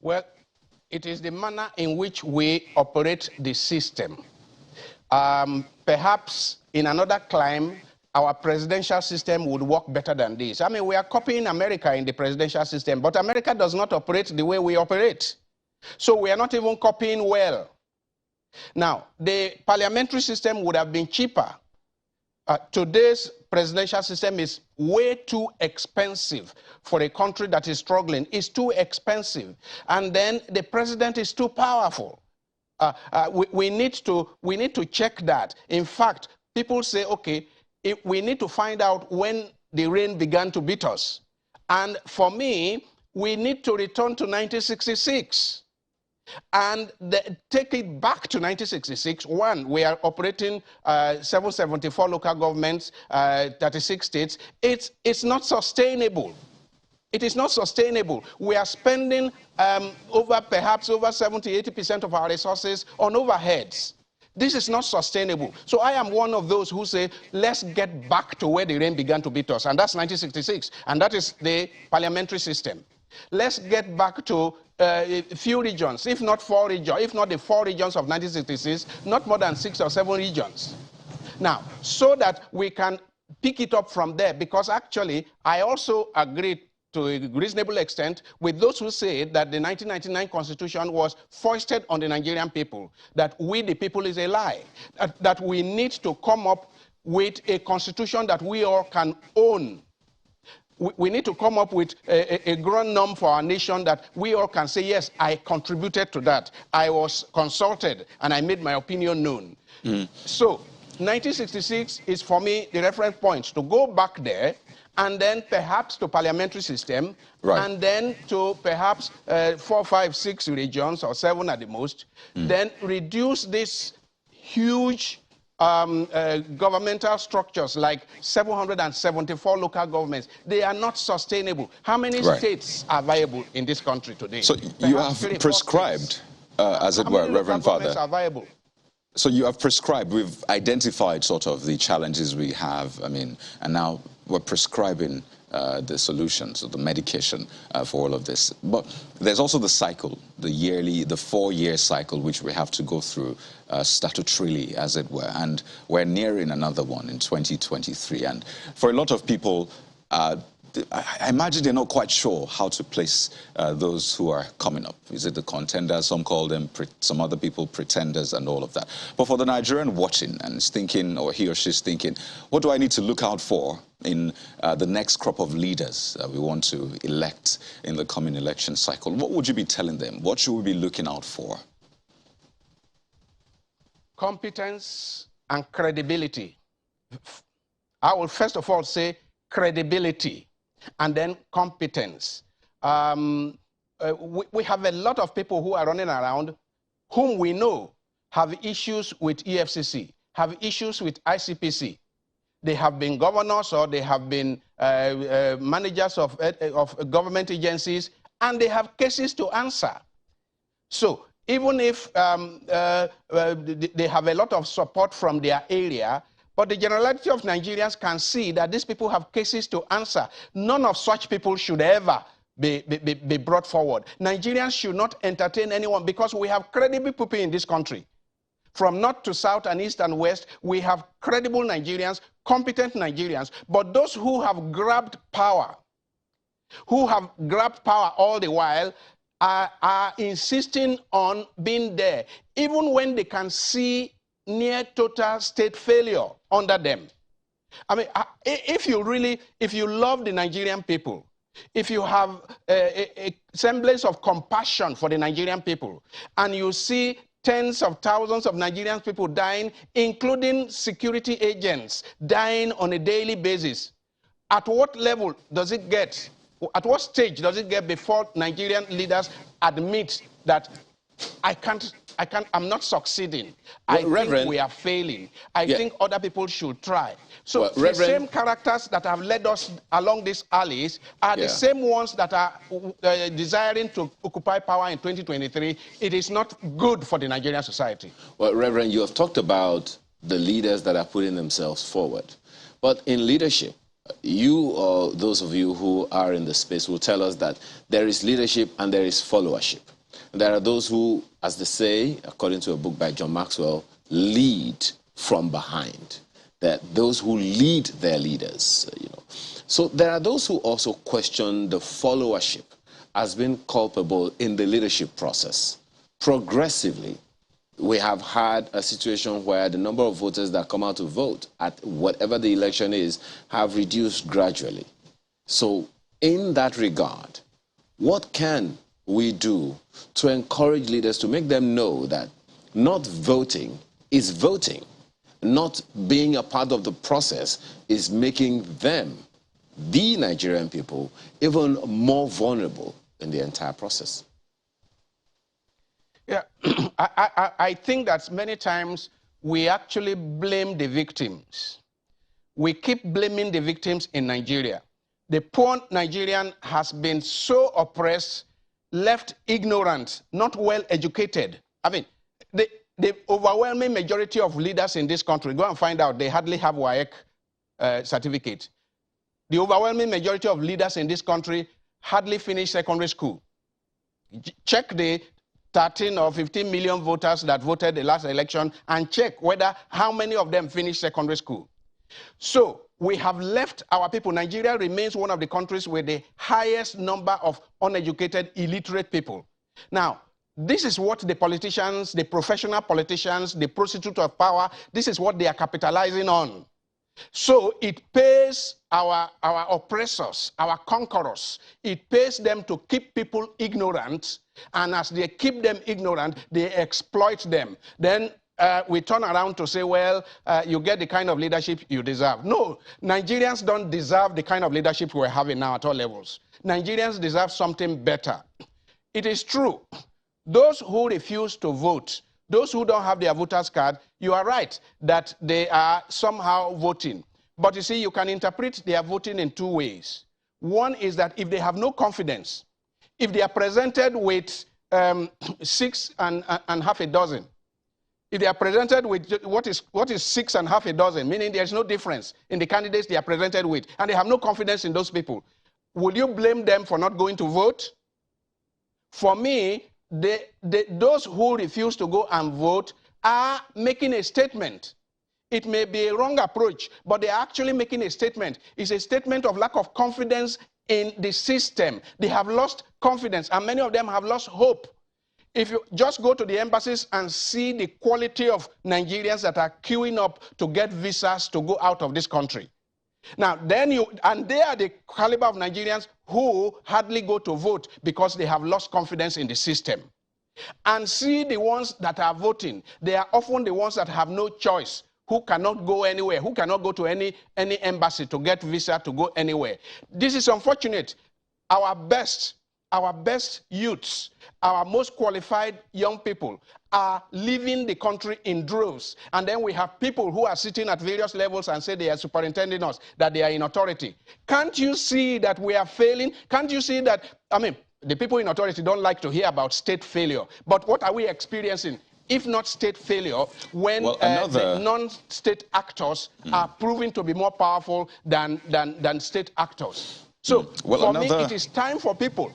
F: Well, it is the manner in which we operate the system. Perhaps in another climb, our presidential system would work better than this. I mean, we are copying America in the presidential system, but America does not operate the way we operate. So we are not even copying well. Now, the parliamentary system would have been cheaper. Today's presidential system is way too expensive for a country that is struggling. It's too expensive. And then the president is too powerful. We need to check that. In fact, people say, okay, we need to find out when the rain began to beat us. And for me, we need to return to 1966 and take it back to 1966. One, we are operating 774 local governments, 36 states. It's not sustainable. It is not sustainable. We are spending perhaps over 70–80% of our resources on overheads. This is not sustainable. So I am one of those who say, let's get back to where the rain began to beat us, and that's 1966, and that is the parliamentary system. Let's get back to a few regions, if not 4 regions, if not the 4 regions of 1966, not more than 6 or 7 regions. Now, so that we can pick it up from there, because actually I also agree to a reasonable extent with those who say that the 1999 Constitution was foisted on the Nigerian people, that we the people is a lie, that we need to come up with a constitution that we all can own. We need to come up with a grand norm for our nation that we all can say, yes, I contributed to that. I was consulted and I made my opinion known. So 1966 is for me the reference point to go back there, and then perhaps to parliamentary system, and then to perhaps 4, 5, 6 regions, or 7 at the most, then reduce this huge governmental structures like 774 local governments, they are not sustainable. How many states are viable in this country today?
B: So you have prescribed, as it were, Reverend Father.
F: Are viable?
B: So you have prescribed, we've identified sort of the challenges we have, I mean, and now we're prescribing the solutions, or the medication for all of this. But there's also the cycle, the yearly, the 4-year cycle, which we have to go through statutorily, as it were. And we're nearing another one in 2023. And for a lot of people, I imagine they're not quite sure how to place those who are coming up. Is it the contenders? Some call them, some other people, pretenders, and all of that. But for the Nigerian watching and is thinking, or he or she's thinking, what do I need to look out for in the next crop of leaders we want to elect in the coming election cycle? What would you be telling them? What should we be looking out for?
F: Competence and credibility. I will first of all say credibility, and then competence. We have a lot of people who are running around whom we know have issues with EFCC, have issues with ICPC. They have been governors, or they have been managers of government agencies, and they have cases to answer. So even if they have a lot of support from their area, but the generality of Nigerians can see that these people have cases to answer. None of such people should ever be brought forward. Nigerians should not entertain anyone, because we have credible people in this country. From north to south and east and west, we have credible Nigerians, competent Nigerians. But those who have grabbed power all the while, are insisting on being there, even when they can see near total state failure under them. I mean, if you love the Nigerian people, if you have a semblance of compassion for the Nigerian people, and you see tens of thousands of Nigerian people dying, including security agents dying on a daily basis, at what level does it get? At what stage does it get before Nigerian leaders admit that I'm not succeeding? I think we are failing. I think other people should try. So the same characters that have led us along these alleys are the same ones that are desiring to occupy power in 2023. It is not good for the Nigerian society.
A: Well, Reverend, you have talked about the leaders that are putting themselves forward. But in leadership, you or those of you who are in the space will tell us that there is leadership and there is followership. And there are those who, as they say, according to a book by John Maxwell, lead from behind. That those who lead their leaders, you know. So there are those who also question the followership as being culpable in the leadership process. Progressively, we have had a situation where the number of voters that come out to vote at whatever the election is have reduced gradually. So in that regard, what can we do to encourage leaders to make them know that not voting is voting, not being a part of the process is making them, the Nigerian people, even more vulnerable in the entire process?
F: Yeah, I think that many times we actually blame the victims. We keep blaming the victims in Nigeria. The poor Nigerian has been so oppressed, left ignorant, not well educated. I mean, the overwhelming majority of leaders in this country, go and find out, they hardly have WAEC certificate. The overwhelming majority of leaders in this country hardly finish secondary school. Check the 13 or 15 million voters that voted the last election and check whether how many of them finished secondary school. So we have left our people. Nigeria remains one of the countries with the highest number of uneducated, illiterate people. Now, this is what the politicians, the professional politicians, the prostitutes of power, this is what they are capitalizing on. So it pays our oppressors, our conquerors, it pays them to keep people ignorant, and as they keep them ignorant, they exploit them. Then we turn around to say, well, you get the kind of leadership you deserve. No, Nigerians don't deserve the kind of leadership we're having now at all levels. Nigerians deserve something better. It is true, those who refuse to vote Those who don't have their voters card, you are right that they are somehow voting. But you see, you can interpret their voting in two ways. One is that if they have no confidence, if they are presented with 6 and half a dozen, if they are presented with what is 6 and half a dozen, meaning there's no difference in the candidates they are presented with, and they have no confidence in those people, will you blame them for not going to vote? For me, those who refuse to go and vote are making a statement. It may be a wrong approach, but they are actually making a statement. It's a statement of lack of confidence in the system. They have lost confidence, and many of them have lost hope. If you just go to the embassies and see the quality of Nigerians that are queuing up to get visas to go out of this country. Now, they are the caliber of Nigerians who hardly go to vote because they have lost confidence in the system. And see the ones that are voting. They are often the ones that have no choice, who cannot go anywhere, who cannot go to any embassy to get visa to go anywhere. This is unfortunate. Our best youths, our most qualified young people are leaving the country in droves. And then we have people who are sitting at various levels and say they are superintending us, that they are in authority. Can't you see that we are failing? Can't you see that, I mean, the people in authority don't like to hear about state failure. But what are we experiencing? If not state failure, when the non-state actors are proving to be more powerful than state actors. So for me, it is time for people,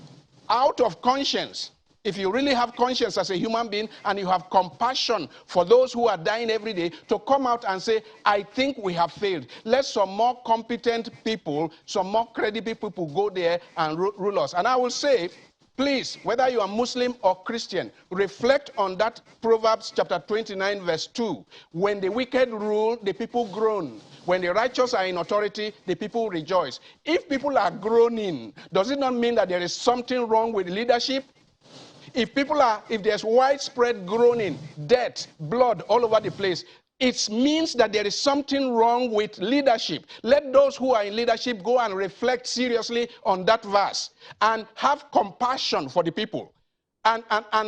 F: out of conscience, if you really have conscience as a human being and you have compassion for those who are dying every day, to come out and say, I think we have failed. Let some more competent people, some more credible people go there and rule us. And I will say, please, whether you are Muslim or Christian, reflect on that Proverbs chapter 29, verse 2. When the wicked rule, the people groan. When the righteous are in authority, the people rejoice. If people are groaning, does it not mean that there is something wrong with leadership? If there's widespread groaning, death, blood all over the place, it means that there is something wrong with leadership. Let those who are in leadership go and reflect seriously on that verse and have compassion for the people. And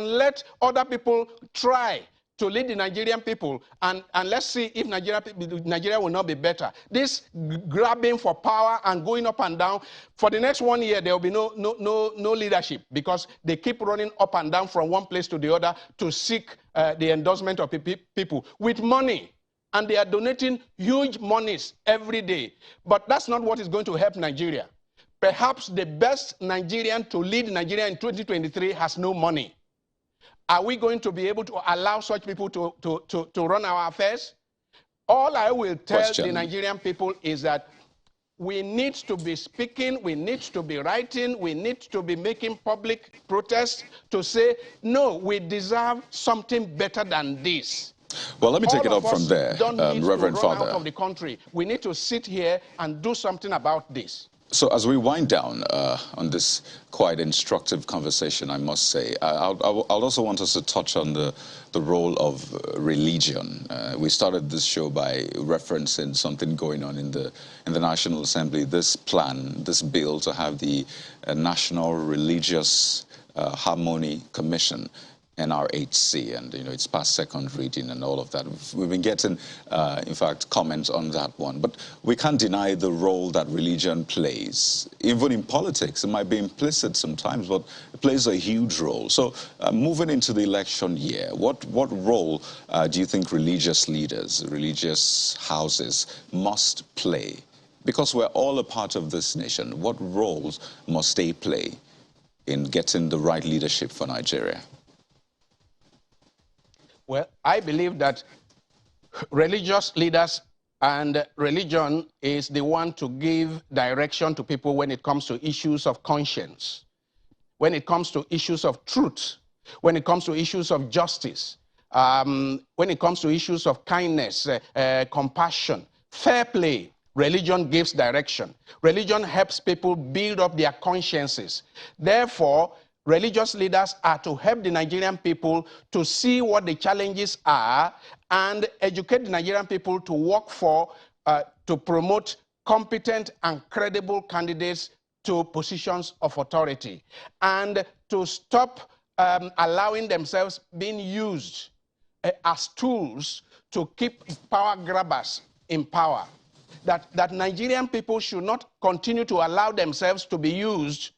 F: let other people try to lead the Nigerian people, and let's see if Nigeria will not be better. This grabbing for power and going up and down, for the next 1 year, there will be no leadership, because they keep running up and down from one place to the other to seek the endorsement of people with money. And they are donating huge monies every day. But that's not what is going to help Nigeria. Perhaps the best Nigerian to lead Nigeria in 2023 has no money. Are we going to be able to allow such people to run our affairs? All I will tell the Nigerian people is that we need to be speaking, we need to be writing, we need to be making public protests to say, no, we deserve something better than this.
B: Well, let me take it up from there, Reverend Father.
F: Out of the country. We need to sit here and do something about this.
B: So as we wind down on this quite instructive conversation, I must say, I'll also want us to touch on the role of religion. We started this show by referencing something going on in the National Assembly, this plan, this bill to have the National Religious Harmony Commission, NRHC, and it's past second reading and all of that. We've been getting, in fact, comments on that one. But we can't deny the role that religion plays. Even in politics, it might be implicit sometimes, but it plays a huge role. So moving into the election year, what role do you think religious leaders, religious houses must play? Because we're all a part of this nation, what roles must they play in getting the right leadership for Nigeria?
F: Well, I believe that religious leaders and religion is the one to give direction to people when it comes to issues of conscience, when it comes to issues of truth, when it comes to issues of justice, when it comes to issues of kindness, compassion, fair play. Religion gives direction. Religion helps people build up their consciences. Therefore, religious leaders are to help the Nigerian people to see what the challenges are and educate the Nigerian people to work for, to promote competent and credible candidates to positions of authority, and to stop allowing themselves being used as tools to keep power grabbers in power. That Nigerian people should not continue to allow themselves to be used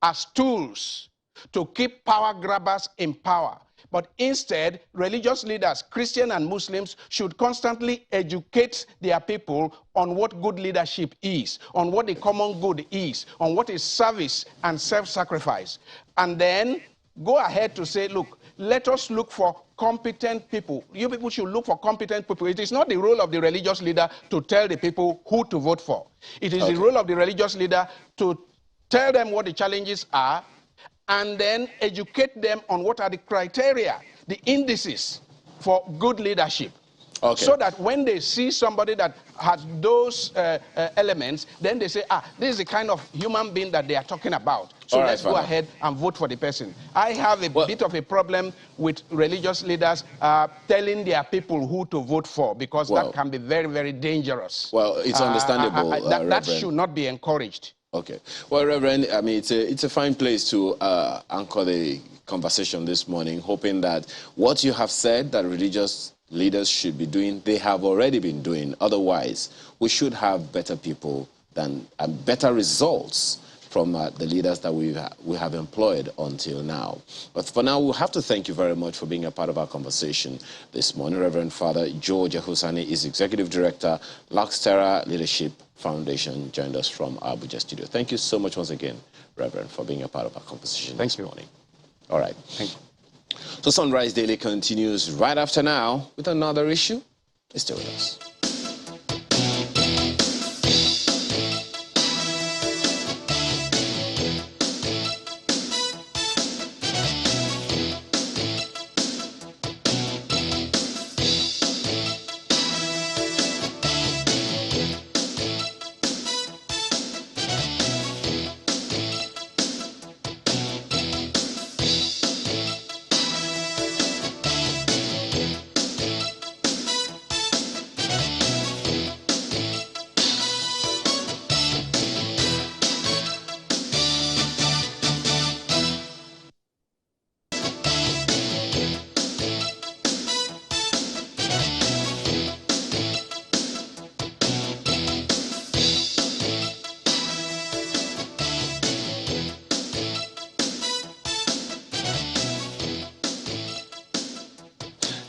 F: as tools to keep power grabbers in power. But instead, religious leaders, Christian and Muslims, should constantly educate their people on what good leadership is, on what the common good is, on what is service and self-sacrifice. And then go ahead to say, look, let us look for competent people. You people should look for competent people. It is not the role of the religious leader to tell the people who to vote for. It is the role of the religious leader to tell them what the challenges are and then educate them on what are the criteria, the indices for good leadership. Okay. So that when they see somebody that has those elements, then they say, this is the kind of human being that they are talking about. So let's go ahead and vote for the person. I have a bit of a problem with religious leaders telling their people who to vote for, because that can be very, very dangerous.
A: Well, it's understandable,
F: that should not be encouraged.
A: Okay. Well, Reverend, I mean, it's a fine place to anchor the conversation this morning, hoping that what you have said that religious leaders should be doing, they have already been doing. Otherwise, we should have better people and better results from the leaders that we have employed until now. But for now, we'll have to thank you very much for being a part of our conversation this morning. Reverend Father George Ahusani is Executive Director, Luxterra Leadership Foundation, joined us from our Abuja studio. Thank you so much once again, Reverend, for being a part of our conversation this morning. All right.
F: Thank you.
A: So Sunrise Daily continues right after now with another issue. Stay with us.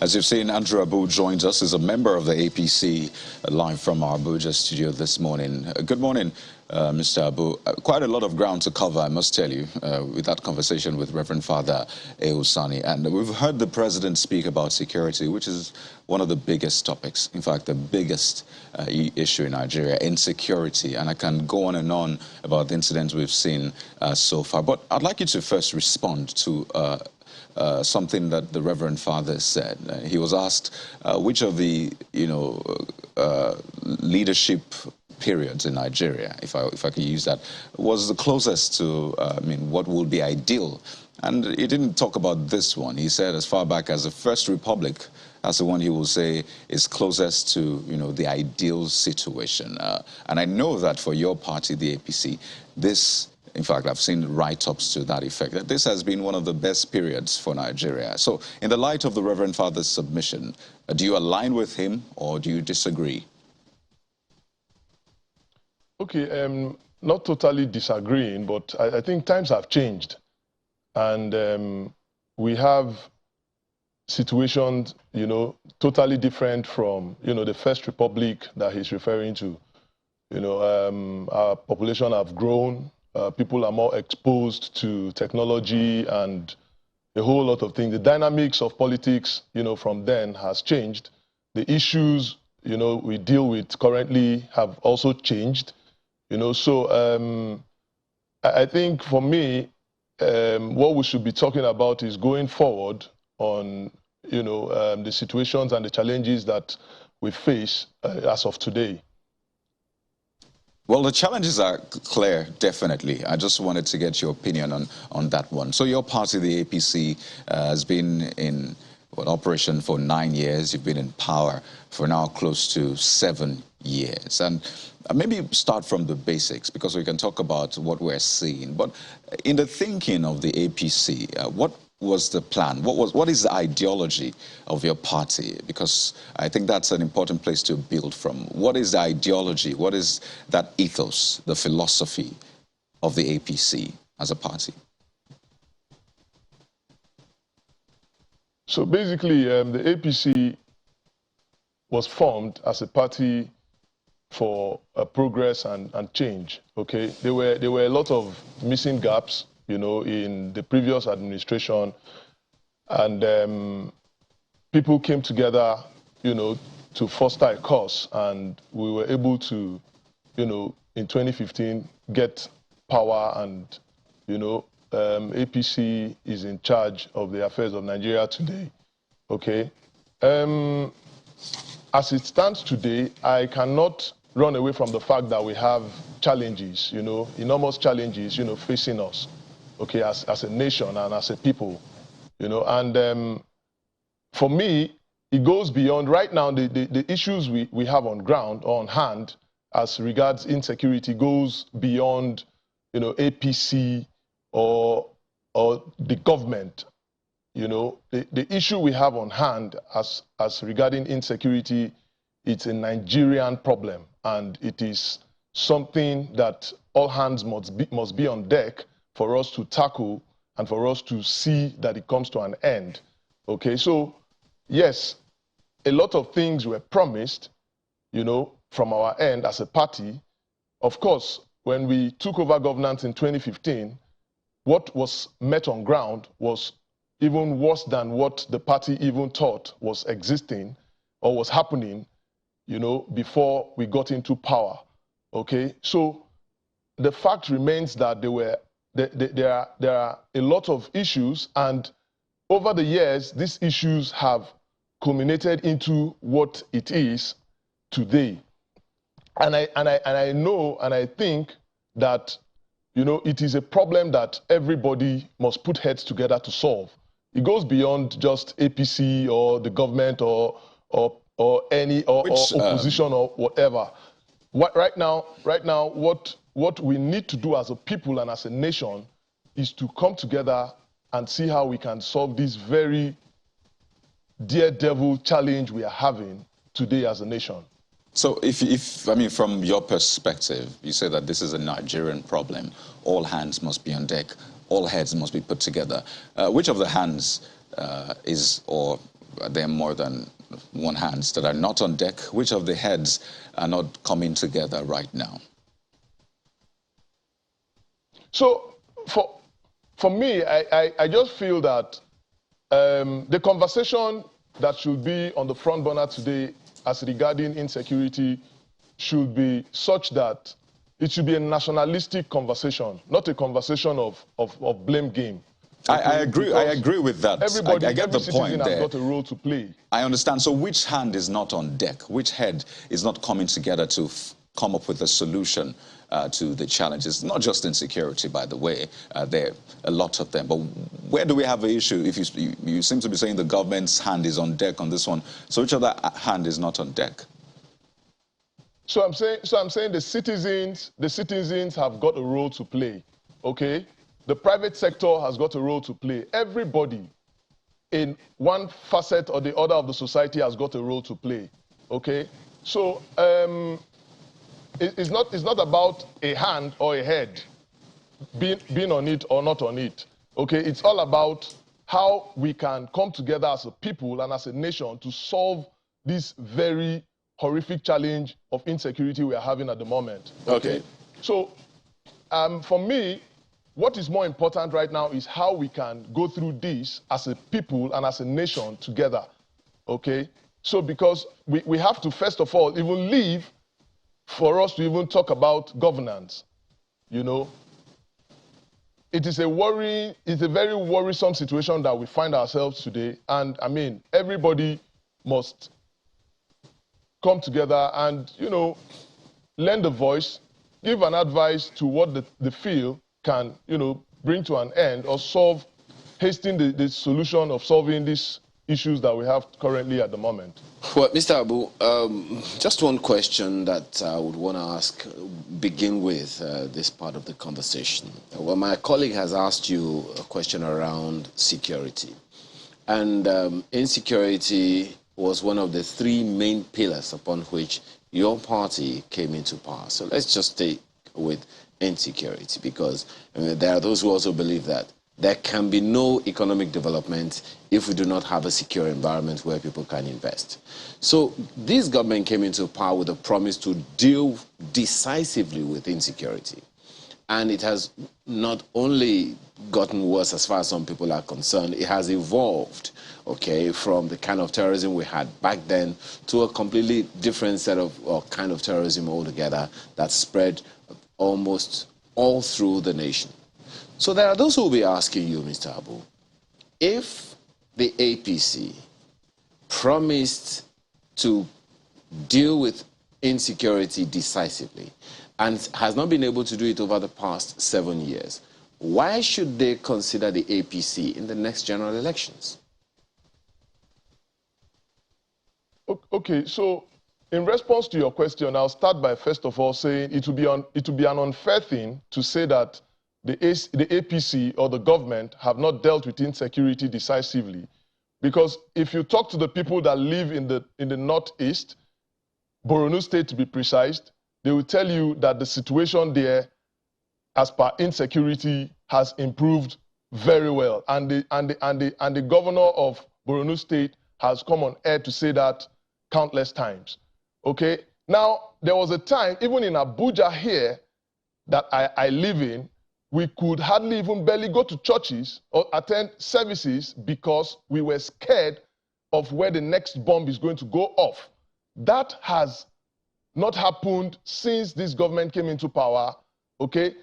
B: As you've seen, Andrew Abu joins us as a member of the APC, live from our Abuja studio this morning. Good morning, Mr. Abu. Quite a lot of ground to cover, I must tell you, with that conversation with Reverend Father Ahusani. And we've heard the President speak about security, which is one of the biggest topics, in fact, the biggest issue in Nigeria, insecurity. And I can go on and on about the incidents we've seen so far. But I'd like you to first respond to something that the Reverend Father said. He was asked which of the, leadership periods in Nigeria, if I could use that, was the closest to, what would be ideal. And he didn't talk about this one. He said as far back as the First Republic, that's the one he will say is closest to, the ideal situation. And I know that for your party, the APC, this, in fact, I've seen write-ups to that effect, that this has been one of the best periods for Nigeria. So in the light of the Reverend Father's submission, do you align with him or do you disagree?
G: Okay, not totally disagreeing, but I think times have changed. And we have situations, totally different from, the First Republic that he's referring to. Our population have grown. People are more exposed to technology and a whole lot of things. The dynamics of politics, from then has changed. The issues, we deal with currently have also changed. So I think for me, what we should be talking about is going forward on, the situations and the challenges that we face as of today.
B: Well, the challenges are clear, definitely. I just wanted to get your opinion on that one. So your party, the APC, has been in operation for 9 years. You've been in power for now close to 7 years. And maybe start from the basics, because we can talk about what we're seeing. But in the thinking of the APC, what was the plan? What is the ideology of your party? Because I think that's an important place to build from. What is the ideology? What is that ethos, the philosophy of the APC as a party?
G: So basically, the APC was formed as a party for progress and change. Okay, there were a lot of missing gaps, you know, in the previous administration, and people came together, you know, to foster a cause, and we were able to, you know, in 2015 get power, and you know, APC is in charge of the affairs of Nigeria today. Okay, as it stands today, I cannot run away from the fact that we have challenges, you know, enormous challenges, you know, facing us, okay, as a nation and as a people, you know, and for me, it goes beyond. Right now, the issues we have on ground, or on hand, as regards insecurity, goes beyond, you know, APC or the government. You know, the issue we have on hand as regarding insecurity, it's a Nigerian problem, and it is something that all hands must be on deck for us to tackle and for us to see that it comes to an end. Okay, so yes, a lot of things were promised, you know, from our end as a party. Of course, when we took over governance in 2015, what was met on ground was even worse than what the party even thought was existing or was happening, you know, before we got into power. Okay, so the fact remains that there are a lot of issues, and over the years, these issues have culminated into what it is today. And I know and I think that, you know, it is a problem that everybody must put heads together to solve. It goes beyond just APC or the government or any opposition or whatever. Right now, what we need to do as a people and as a nation is to come together and see how we can solve this very daredevil challenge we are having today as a nation.
B: So if I mean, from your perspective, you say that this is a Nigerian problem. All hands must be on deck. All heads must be put together. Which of the hands or are there more than one hands that are not on deck? Which of the heads are not coming together right now? So
G: for me, I just feel that the conversation that should be on the front burner today as regarding insecurity should be such that it should be a nationalistic conversation, not a conversation of blame game. Okay?
B: I agree with that.
G: Everybody,
B: I get the point there.
G: Every citizen has got a role to play.
B: I understand. So which hand is not on deck? Which head is not coming together to come up with a solution to the challenges? Not just insecurity, by the way. There are a lot of them. But where do we have an issue? If you seem to be saying the government's hand is on deck on this one. So which other hand is not on deck?
G: So I'm saying the citizens have got a role to play, okay? The private sector has got a role to play. Everybody in one facet or the other of the society has got a role to play, okay? So it's not about a hand or a head being on it or not on it, okay? It's all about how we can come together as a people and as a nation to solve this very horrific challenge of insecurity we are having at the moment. Okay. So for me, what is more important right now is how we can go through this as a people and as a nation together. Okay. So because we have to first of all even live for us to even talk about governance. You know, it is a very worrisome situation that we find ourselves today. And I mean, everybody must come together and, you know, lend a voice, give an advice to what the field can, you know, bring to an end or hasten the solution of solving this issues that we have currently at the moment.
A: Well, Mr. Abu, just one question that I would want to ask, begin with this part of the conversation. Well, my colleague has asked you a question around security. And insecurity was one of the three main pillars upon which your party came into power. So let's just stay with insecurity, because there are those who also believe that there can be no economic development if we do not have a secure environment where people can invest. So this government came into power with a promise to deal decisively with insecurity. And it has not only gotten worse as far as some people are concerned, it has evolved, okay, from the kind of terrorism we had back then to a completely different set of or kind of terrorism altogether that spread almost all through the nation. So there are those who will be asking you, Mr. Abu, if the APC promised to deal with insecurity decisively and has not been able to do it over the past 7 years, why should they consider the APC in the next general elections?
G: Okay, so in response to your question, I'll start by first of all saying it would be an unfair thing to say that the APC or the government have not dealt with insecurity decisively. Because if you talk to the people that live in the northeast, Borno State to be precise, they will tell you that the situation there, as per insecurity, has improved very well. And the governor of Borno State has come on air to say that countless times. Okay? Now, there was a time, even in Abuja here, that I live in, we could hardly even barely go to churches or attend services because we were scared of where the next bomb is going to go off. That has not happened since this government came into power, okay?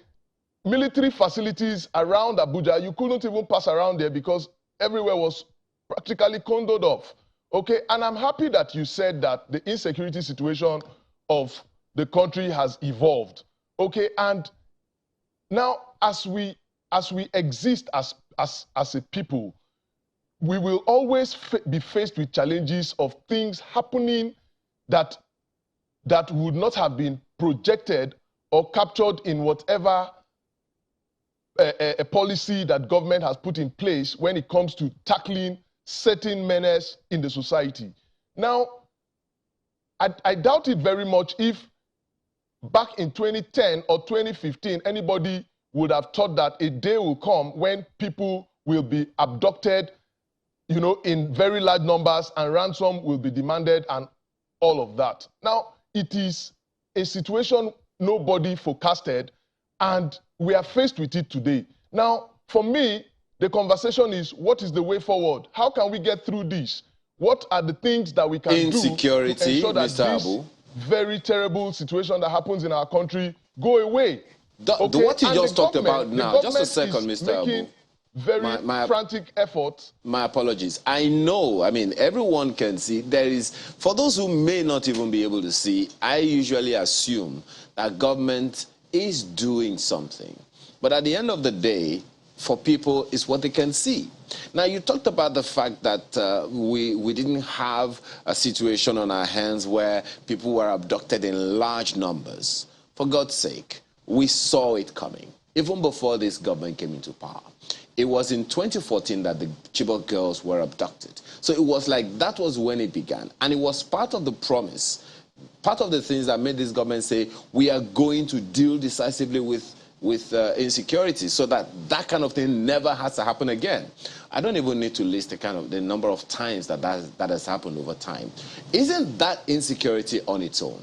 G: Military facilities around Abuja, you couldn't even pass around there because everywhere was practically condoned off, okay? And I'm happy that you said that the insecurity situation of the country has evolved, okay? And now, as we exist as a people, we will always be faced with challenges of things happening that would not have been projected or captured in whatever a policy that government has put in place when it comes to tackling certain menace in the society. Now, I doubt it very much if back in 2010 or 2015, anybody would have thought that a day will come when people will be abducted, you know, in very large numbers, and ransom will be demanded and all of that. Now, it is a situation nobody forecasted, and we are faced with it today. Now, for me, the conversation is, what is the way forward? How can we get through this? What are the things that we can do to ensure that this very terrible situation that happens in our country go away?
A: What you just talked about now, just a second, Mr. Abu.
G: Very frantic efforts.
A: My apologies. I know, I mean, everyone can see. There is, for those who may not even be able to see, I usually assume that government is doing something. But at the end of the day, for people, it's what they can see. Now, you talked about the fact that we didn't have a situation on our hands where people were abducted in large numbers. For God's sake, we saw it coming, even before this government came into power. It was in 2014 that the Chibok girls were abducted. So it was like that was when it began. And it was part of the promise, part of the things that made this government say, we are going to deal decisively with insecurity so that that kind of thing never has to happen again. I don't even need to list the number of times that has happened over time. Isn't that insecurity on its own?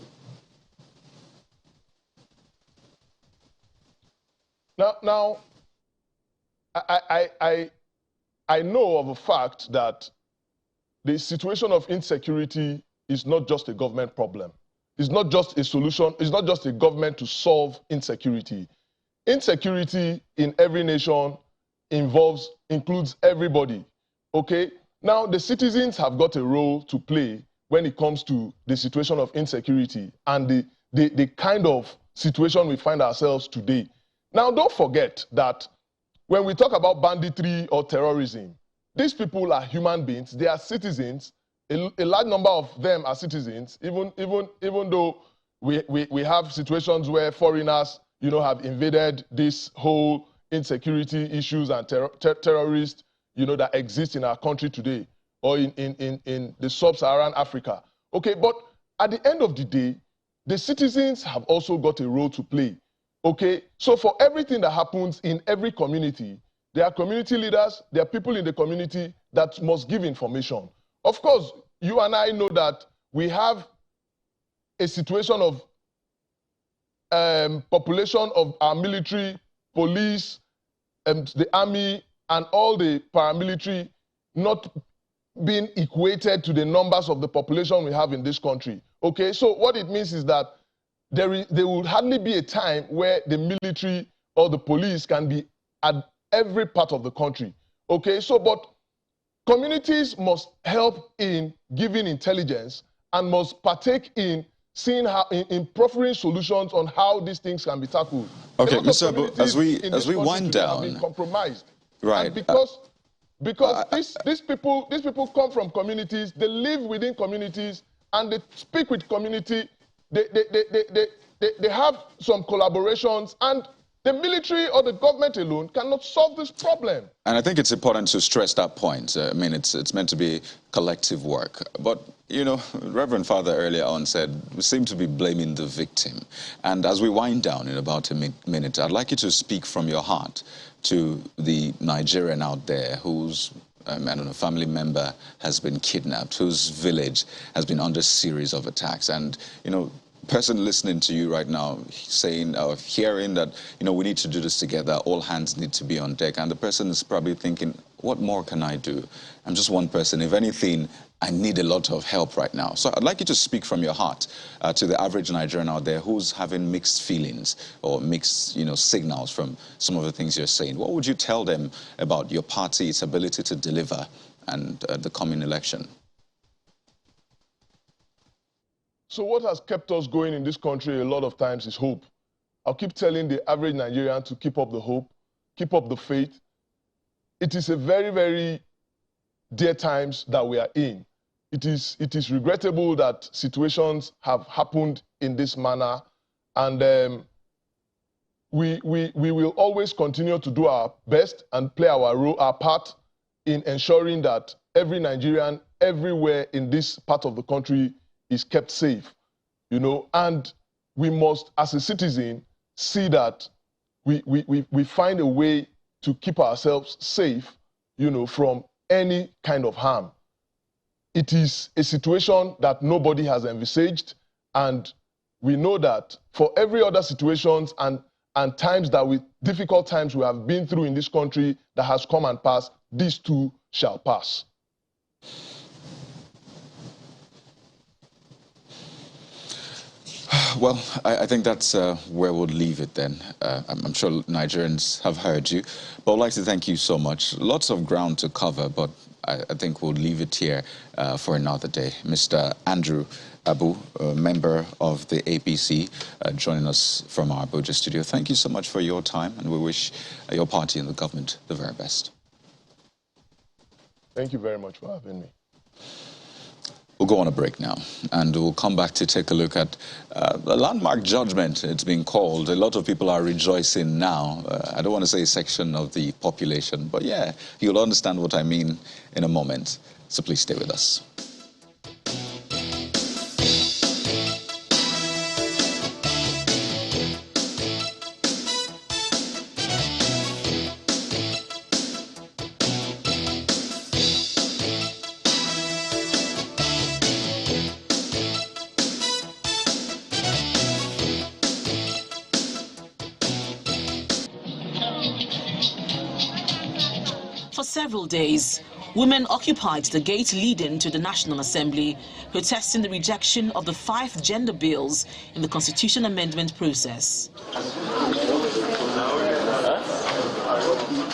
G: Now, I know of a fact that the situation of insecurity is not just a government problem. It's not just a solution. It's not just a government to solve insecurity. Insecurity in every nation includes everybody, okay? Now, the citizens have got a role to play when it comes to the situation of insecurity and the kind of situation we find ourselves today. Now, don't forget that when we talk about banditry or terrorism, these people are human beings. They are citizens. A large number of them are citizens, even though we have situations where foreigners, you know, have invaded this whole insecurity issues and terrorists, you know, that exist in our country today or in the sub-Saharan Africa. Okay, but at the end of the day, the citizens have also got a role to play. Okay, so for everything that happens in every community, there are community leaders, there are people in the community that must give information. Of course, you and I know that we have a situation of population of our military, police, the army, and all the paramilitary not being equated to the numbers of the population we have in this country. Okay, so what it means is that there will hardly be a time where the military or the police can be at every part of the country. Okay, so but communities must help in giving intelligence and must partake in seeing how in proffering solutions on how these things can be tackled.
B: Okay, Mr. Abu, as we wind down,
G: been compromised,
B: right?
G: And because these people come from communities, they live within communities, and they speak with community. They have some collaborations, and the military or the government alone cannot solve this problem.
B: And I think it's important to stress that point. I mean, it's meant to be collective work. But, you know, Reverend Father earlier on said, we seem to be blaming the victim. And as we wind down in about a minute, I'd like you to speak from your heart to the Nigerian out there whose, I don't know, family member has been kidnapped, whose village has been under a series of attacks. And, you know, person listening to you right now saying or hearing that, you know, we need to do this together, all hands need to be on deck, and the person is probably thinking, what more can I do? I'm just one person. If anything, I need a lot of help right now. So I'd like you to speak from your heart to the average Nigerian out there who's having mixed feelings or mixed, you know, signals from some of the things you're saying. What would you tell them about your party, its ability to deliver, and the coming election?
G: So what has kept us going in this country a lot of times is hope. I'll keep telling the average Nigerian to keep up the hope, keep up the faith. It is a very, very dear times that we are in. It is regrettable that situations have happened in this manner, and we will always continue to do our best and play our part in ensuring that every Nigerian everywhere in this part of the country is kept safe, you know, and we must, as a citizen, see that we find a way to keep ourselves safe, you know, from any kind of harm. It is a situation that nobody has envisaged, and we know that for every other situations and times that difficult times we have been through in this country that has come and passed, these too shall pass.
B: Well, I think that's where we'll leave it then. I'm sure Nigerians have heard you, but I'd like to thank you so much. Lots of ground to cover, but I think we'll leave it here for another day. Mr. Andrew Abu, a member of the APC, joining us from our Abuja studio. Thank you so much for your time, and we wish your party and the government the very best.
G: Thank you very much for having me.
B: We'll go on a break now, and we'll come back to take a look at a landmark judgment, it's been called. A lot of people are rejoicing now. I don't want to say a section of the population, but yeah, you'll understand what I mean in a moment. So please stay with us.
H: For several days, women occupied the gate leading to the National Assembly, protesting the rejection of the 5 gender bills in the Constitution amendment process.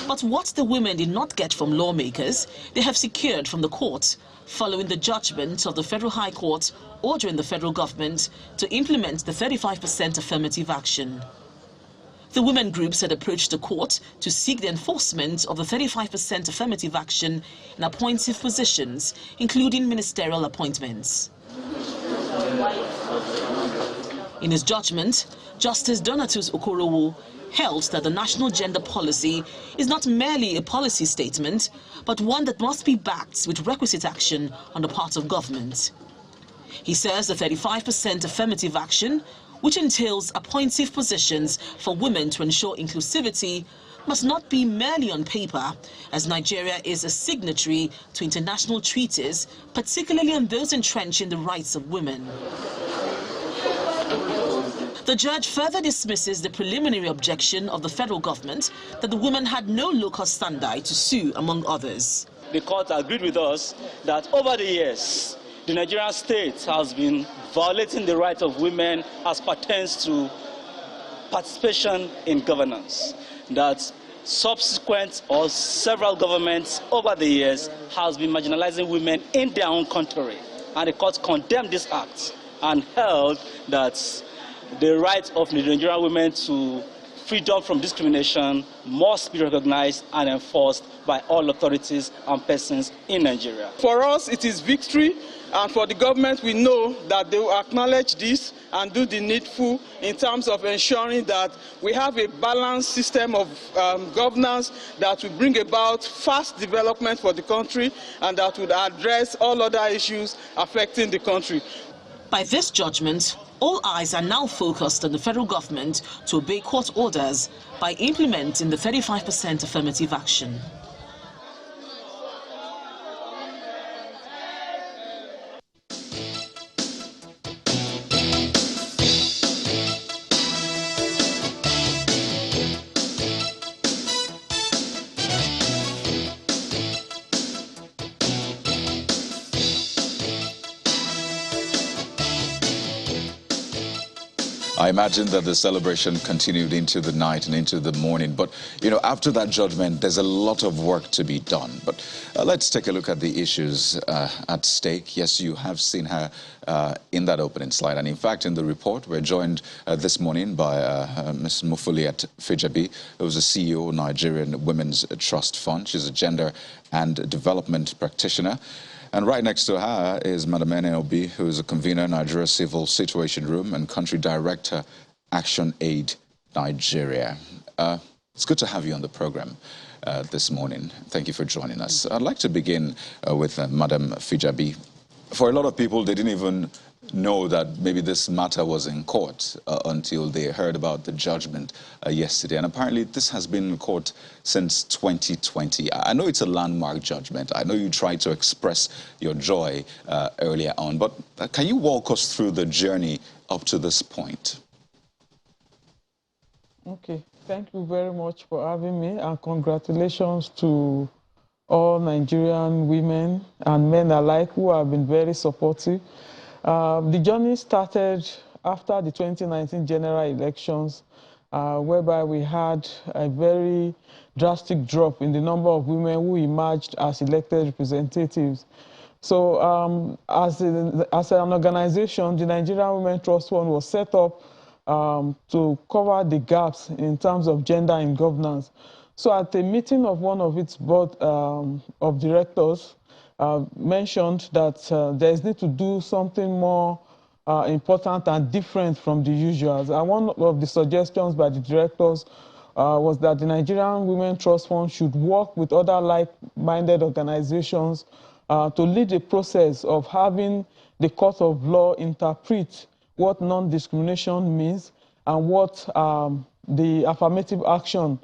H: But what the women did not get from lawmakers, they have secured from the court, following the judgment of the Federal High Court ordering the federal government to implement the 35% affirmative action. The women groups had approached the court to seek the enforcement of the 35% affirmative action in appointive positions, including ministerial appointments. In his judgment, Justice Donatus Okorowo held that the national gender policy is not merely a policy statement, but one that must be backed with requisite action on the part of government. He says the 35% affirmative action, which entails appointive positions for women to ensure inclusivity, must not be merely on paper, as Nigeria is a signatory to international treaties, particularly on those entrenching the rights of women. The judge further dismisses the preliminary objection of the federal government that the women had no locus standi to sue, among others.
I: The court agreed with us that over the years, the Nigerian state has been violating the rights of women as pertains to participation in governance. That subsequent or several governments over the years has been marginalizing women in their own country. And the court condemned this act and held that the right of Nigerian women to freedom from discrimination must be recognized and enforced by all authorities and persons in Nigeria.
J: For us, it is victory, and for the government, we know that they will acknowledge this and do the needful in terms of ensuring that we have a balanced system of governance that will bring about fast development for the country and that would address all other issues affecting the country.
H: By this judgment, all eyes are now focused on the federal government to obey court orders by implementing the 35% affirmative action.
B: I imagine that the celebration continued into the night and into the morning. But, you know, after that judgment, there's a lot of work to be done. But let's take a look at the issues at stake. Yes, you have seen her in that opening slide. And in fact, in the report, we're joined this morning by Ms. Mufuliat Fijabi, who is the CEO of Nigerian Women's Trust Fund. She's a gender and development practitioner. And right next to her is Madam Obi, who is a convener, Nigeria Civil Situation Room and Country Director, Action Aid Nigeria. It's good to have you on the program this morning. Thank you for joining us. I'd like to begin with Madam Fijabi. For a lot of people, they didn't even know that maybe this matter was in court until they heard about the judgment yesterday. And apparently this has been in court since 2020. I know it's a landmark judgment. I know you tried to express your joy earlier on, but can you walk us through the journey up to this point?
J: Okay, thank you very much for having me, and congratulations to all Nigerian women and men alike who have been very supportive. The journey started after the 2019 general elections, whereby we had a very drastic drop in the number of women who emerged as elected representatives. So as an organization, the Nigerian Women's Trust Fund was set up to cover the gaps in terms of gender in governance. So at a meeting of one of its board of directors, mentioned that there is need to do something more important and different from the usuals. And one of the suggestions by the directors was that the Nigerian Women's Trust Fund should work with other like-minded organizations to lead the process of having the court of law interpret what non-discrimination means and what the affirmative action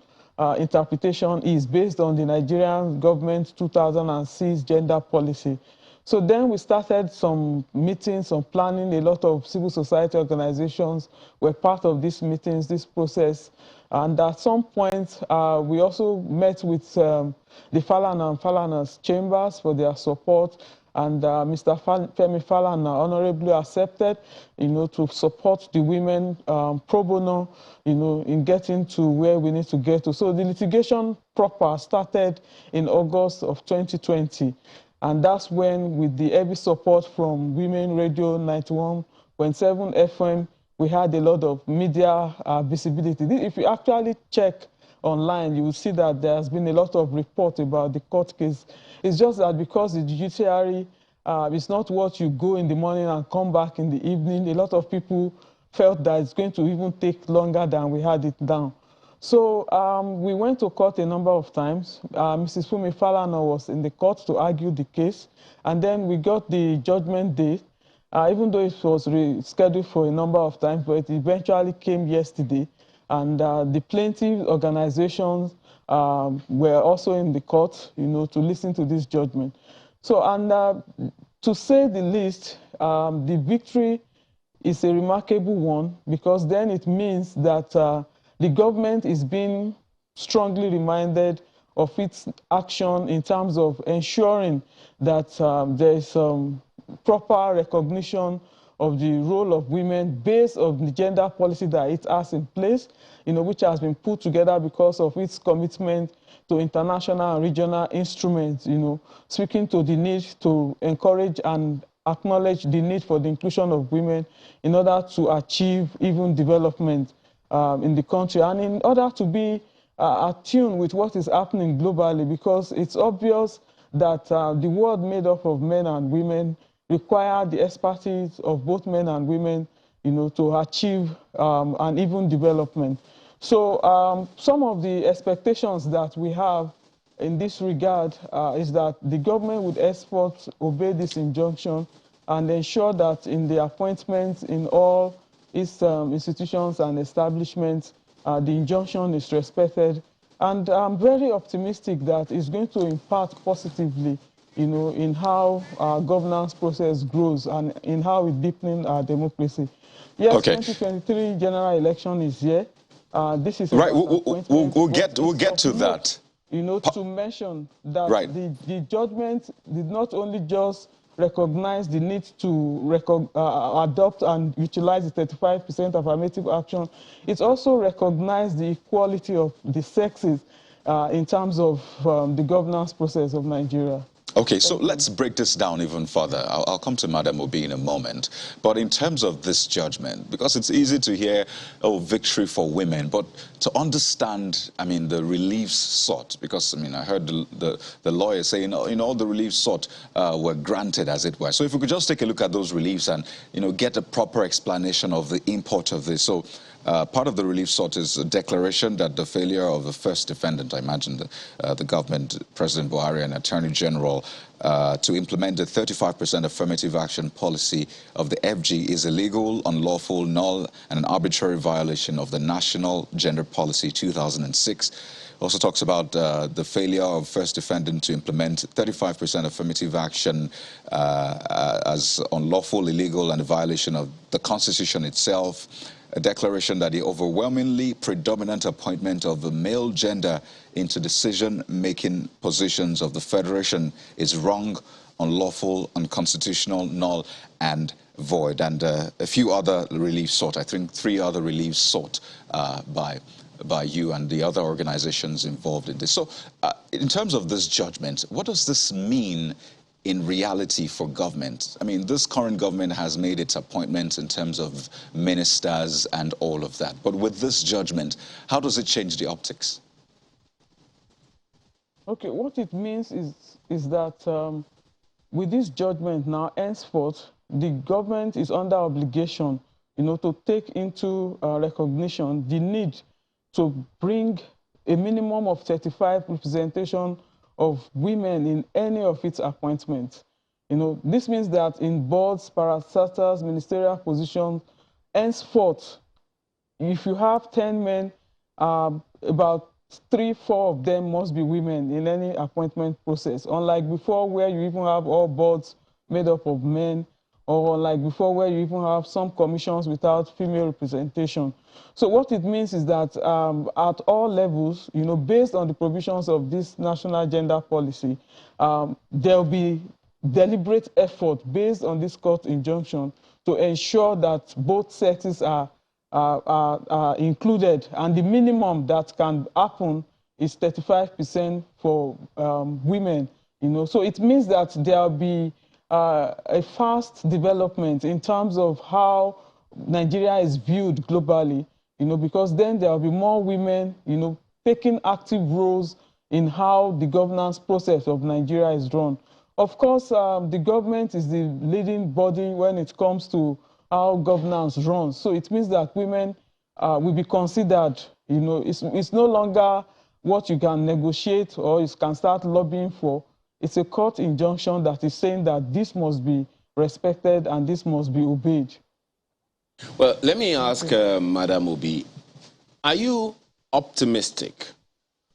J: interpretation is based on the Nigerian government's 2006 gender policy. So then we started some meetings, some planning. A lot of civil society organizations were part of these meetings, this process. And at some point, we also met with the Falana and Falana's chambers for their support. And Mr. Femi Falana honorably accepted, to support the women pro bono, in getting to where we need to get to. So the litigation proper started in August of 2020. And that's when, with the heavy support from Women Radio 91.7 FM, we had a lot of media visibility. If you actually check online, you will see that there has been a lot of report about the court case. It's just that because the judiciary is not what you go in the morning and come back in the evening, a lot of people felt that it's going to even take longer than we had it down. So we went to court a number of times. Mrs. Fumi Falana was in the court to argue the case. And then we got the judgment date, even though it was rescheduled for a number of times, but it eventually came yesterday. And the plaintiff organizations were also in the court, to listen to this judgment. So, and to say the least, the victory is a remarkable one, because then it means that the government is being strongly reminded of its action in terms of ensuring that there is proper recognition of the role of women based on the gender policy that it has in place, which has been put together because of its commitment to international and regional instruments, speaking to the need to encourage and acknowledge the need for the inclusion of women in order to achieve even development in the country, and in order to be attuned with what is happening globally, because it's obvious that the world made up of men and women require the expertise of both men and women, to achieve an even development. So some of the expectations that we have in this regard is that the government would henceforth obey this injunction and ensure that in the appointments in all its institutions and establishments, the injunction is respected. And I'm very optimistic that it's going to impact positively, in how our governance process grows and in how we deepen our democracy. Yes, okay. 2023 general election is here. This is
B: right. We'll get to that.
J: To mention that the judgment did not only just recognize the need to adopt and utilize the 35% affirmative action, it also recognized the equality of the sexes in terms of the governance process of Nigeria.
B: Okay, so let's break this down even further. I'll come to Madam Obi in a moment. But in terms of this judgment, because it's easy to hear, oh, victory for women, but to understand, I mean, the reliefs sought, because, I mean, I heard the lawyer saying, all the reliefs sought were granted, as it were. So if we could just take a look at those reliefs and, get a proper explanation of the import of this. So part of the relief sought is a declaration that the failure of the first defendant, I imagine the government, President Buhari and Attorney General, to implement the 35% affirmative action policy of the FG is illegal, unlawful, null, and an arbitrary violation of the National Gender Policy 2006. Also talks about the failure of first defendant to implement 35% affirmative action as unlawful, illegal, and a violation of the Constitution itself. A declaration that the overwhelmingly predominant appointment of the male gender into decision-making positions of the Federation is wrong, unlawful, unconstitutional, null, and void. And a few other reliefs sought, I think 3 other reliefs sought by you and the other organizations involved in this. So in terms of this judgment, what does this mean in reality for government? I mean, this current government has made its appointments in terms of ministers and all of that. But with this judgment, how does it change the optics?
J: Okay, what it means is that with this judgment now, henceforth, the government is under obligation, to take into recognition the need to bring a minimum of 35 representation of women in any of its appointments. This means that in boards, parastatals, ministerial positions, henceforth, if you have 10 men, about 3-4 of them must be women in any appointment process. Unlike before, where you even have all boards made up of men, or like before, where you even have some commissions without female representation. So what it means is that at all levels, based on the provisions of this national gender policy, there'll be deliberate effort based on this court injunction to ensure that both sexes are included, and the minimum that can happen is 35% for women. So it means that there'll be a fast development in terms of how Nigeria is viewed globally, because then there will be more women, taking active roles in how the governance process of Nigeria is run. Of course, the government is the leading body when it comes to how governance runs. So it means that women will be considered, it's no longer what you can negotiate or you can start lobbying for. It's a court injunction that is saying that this must be respected and this must be obeyed.
A: Well, let me ask Madam Obi, are you optimistic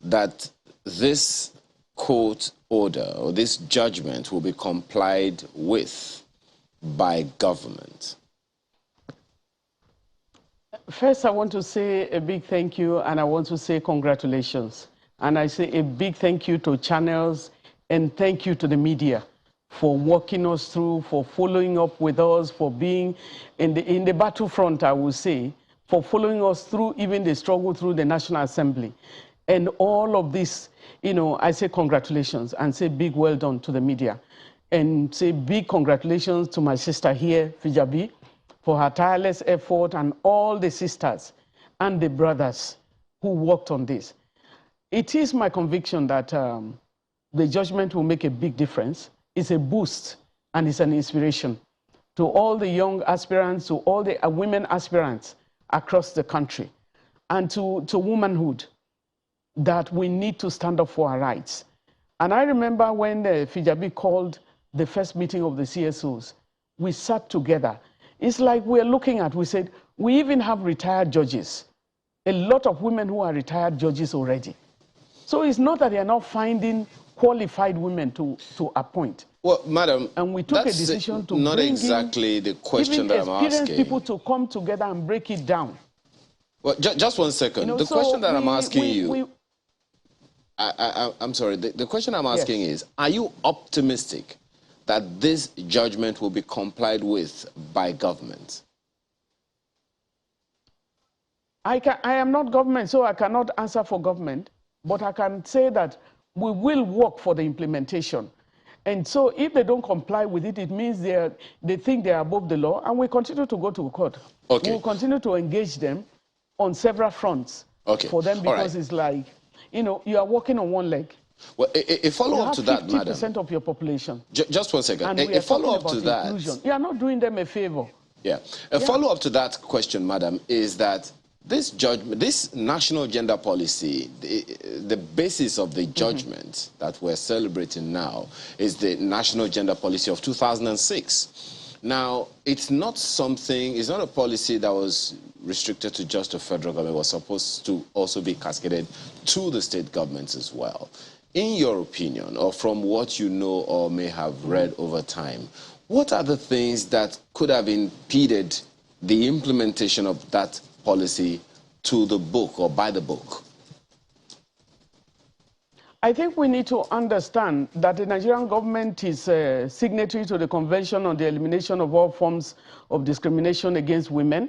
A: that this court order or this judgment will be complied with by government?
K: First, I want to say a big thank you, and I want to say congratulations. And I say a big thank you to channels, and thank you to the media for walking us through, for following up with us, for being in the battlefront, I will say, for following us through even the struggle through the National Assembly. And all of this, I say congratulations and say big well done to the media. And say big congratulations to my sister here, Fijabi, for her tireless effort, and all the sisters and the brothers who worked on this. It is my conviction that the judgment will make a big difference. It's a boost and it's an inspiration to all the young aspirants, to all the women aspirants across the country, and to womanhood, that we need to stand up for our rights. And I remember when Fijabi called the first meeting of the CSOs, we sat together. It's like we're looking at, we said, we even have retired judges. A lot of women who are retired judges already. So it's not that they are not finding qualified women to appoint.
A: Well, madam,
K: and we took a decision to
A: not
K: bring
A: exactly
K: in
A: the question that I'm asking.
K: People to come together and break it down.
A: Well, just 1 second. The question that I'm asking you, I'm sorry. The question I'm asking is, are you optimistic that this judgment will be complied with by government?
K: I am not government, so I cannot answer for government, but I can say that we will work for the implementation. And so if they don't comply with it, it means they think they are above the law, and we continue to go to court.
A: Okay.
K: We'll continue to engage them on several fronts for them, because it's like, you are working on one leg.
A: Well, a follow-up to that, madam.
K: 50% of your population.
A: Just 1 second.
K: And
A: A follow-up to that.
K: Inclusion. You are not doing them a favor.
A: Yeah. A follow-up to that question, madam, is that this judgment, this national gender policy, the basis of the judgment that we're celebrating now is the national gender policy of 2006. Now, it's not a policy that was restricted to just the federal government. It was supposed to also be cascaded to the state governments as well. In your opinion, or from what you know or may have read over time, what are the things that could have impeded the implementation of that policy to the book or by the book?
K: I think we need to understand that the Nigerian government is signatory to the Convention on the Elimination of All Forms of Discrimination Against Women.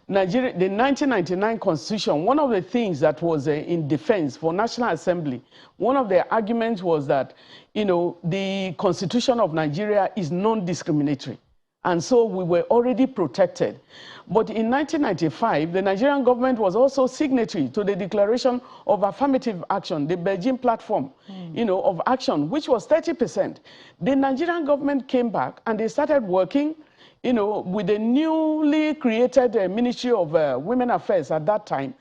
K: The 1999 Constitution, one of the things that was in defense for National Assembly, one of the arguments was that, the Constitution of Nigeria is non-discriminatory. And so we were already protected. But in 1995, the Nigerian government was also signatory to the Declaration of Affirmative Action, the Beijing Platform, of action, which was 30%. The Nigerian government came back and they started working, with the newly created Ministry of Women Affairs at that time.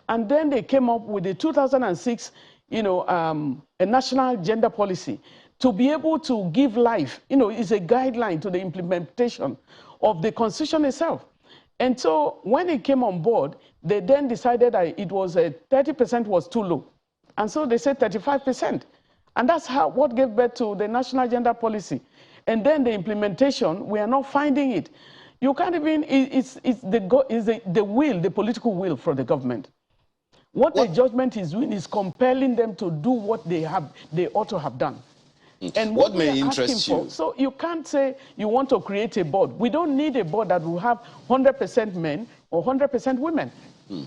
K: And then they came up with the 2006, a national gender policy to be able to give life, is a guideline to the implementation of the Constitution itself. And so when it came on board, they then decided that it was 30% was too low. And so they said 35%. And that's what gave birth to the national gender policy. And then the implementation, we are not finding it. You can't even, it's the will, the political will for the government. What the judgment is doing is compelling them to do what they ought to have done. And
A: what may interest you?
K: So you can't say you want to create a board. We don't need a board that will have 100% men or 100% women.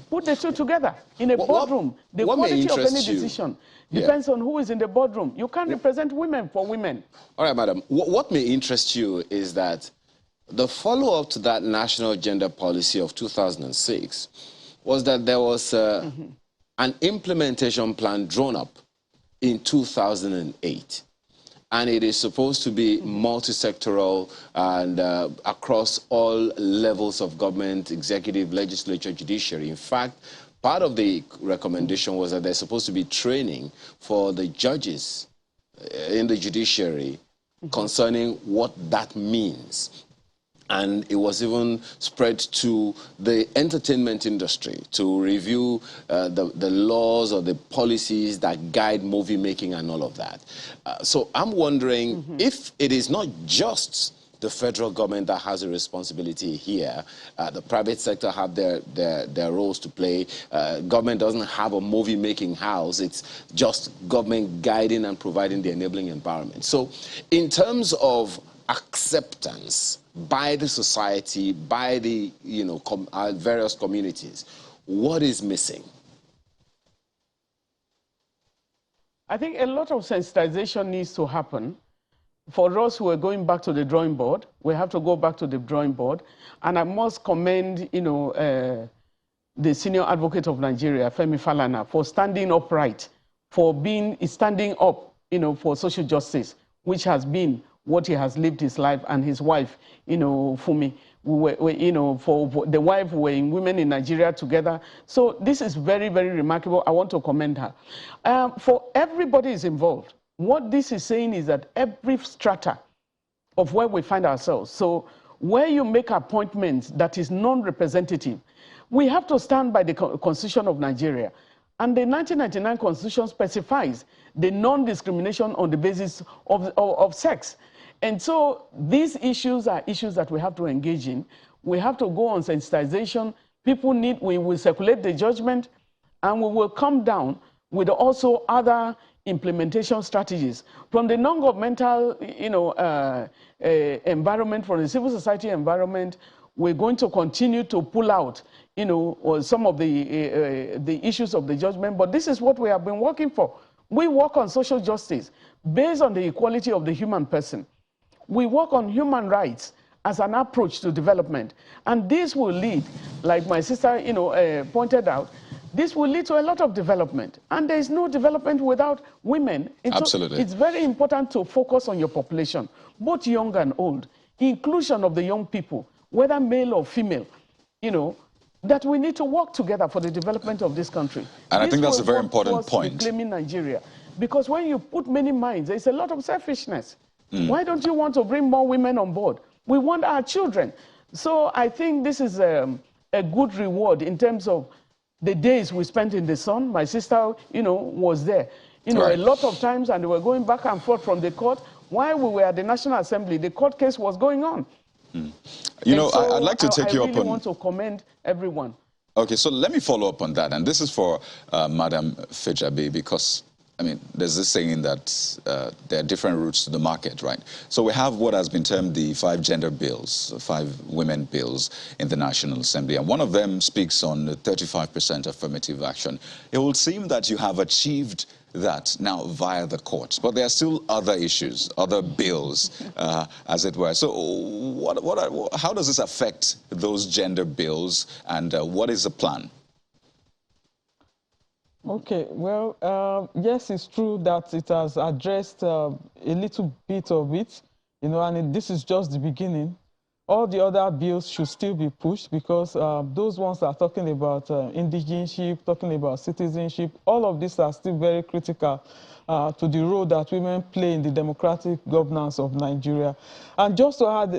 K: Put the two together in a boardroom. The quality of any decision depends on who is in the boardroom. You can't represent women for women.
A: All right, madam. What may interest you is that the follow-up to that national gender policy of 2006 was that there was an implementation plan drawn up in 2008. And it is supposed to be multi-sectoral and across all levels of government, executive, legislature, judiciary. In fact, part of the recommendation was that there's supposed to be training for the judges in the judiciary concerning what that means. And it was even spread to the entertainment industry to review the laws or the policies that guide movie making and all of that. So I'm wondering if it is not just the federal government that has a responsibility here. The private sector have their roles to play. Government doesn't have a movie making house. It's just government guiding and providing the enabling environment. So in terms of acceptance by the society, by the various communities, what is missing?
K: I think a lot of sensitization needs to happen. For us who are going back to the drawing board, we have to go back to the drawing board. And I must commend, the senior advocate of Nigeria, Femi Falana, for standing upright, for standing up, for social justice, which has been what he has lived his life, and his wife, Fumi, for the wife, we were in Women in Nigeria together. So this is very, very remarkable. I want to commend her. For everybody is involved. What this is saying is that every strata of where we find ourselves, so where you make appointments that is non-representative, we have to stand by the Constitution of Nigeria. And the 1999 Constitution specifies the non-discrimination on the basis of sex. And so these issues are issues that we have to engage in. We have to go on sensitization. We will circulate the judgment, and we will come down with also other implementation strategies. From the non-governmental environment, from the civil society environment, we're going to continue to pull out some of the issues of the judgment, but this is what we have been working for. We work on social justice based on the equality of the human person. We work on human rights as an approach to development. And this will lead, like my sister pointed out, this will lead to a lot of development. And there is no development without women.
B: Absolutely.
K: It's very important to focus on your population, both young and old. Inclusion of the young people, whether male or female, that we need to work together for the development of this country.
B: And I think that's a very important point.
K: Reclaiming Nigeria. Because when you put many minds, there's a lot of selfishness. Why don't you want to bring more women on board? We want our children. So I think this is a good reward in terms of the days we spent in the sun. My sister, was there.
B: Right.
K: A lot of times, and they were going back and forth from the court. While we were at the National Assembly, the court case was going on.
B: So I'd like to take you up on...
K: I really want to commend everyone.
B: Okay, so let me follow up on that. And this is for Madam Fejabi, because, there's this saying that there are different routes to the market, right? So we have what has been termed the 5 gender bills, 5 women bills in the National Assembly. And one of them speaks on 35% affirmative action. It will seem that you have achieved that now via the courts, but there are still other issues, other bills, as it were. So how does this affect those gender bills, and what is the plan?
J: Okay, well, yes, it's true that it has addressed a little bit of it, and this is just the beginning. All the other bills should still be pushed, because those ones are talking about indigenship, talking about citizenship. All of these are still very critical to the role that women play in the democratic governance of Nigeria. And just to add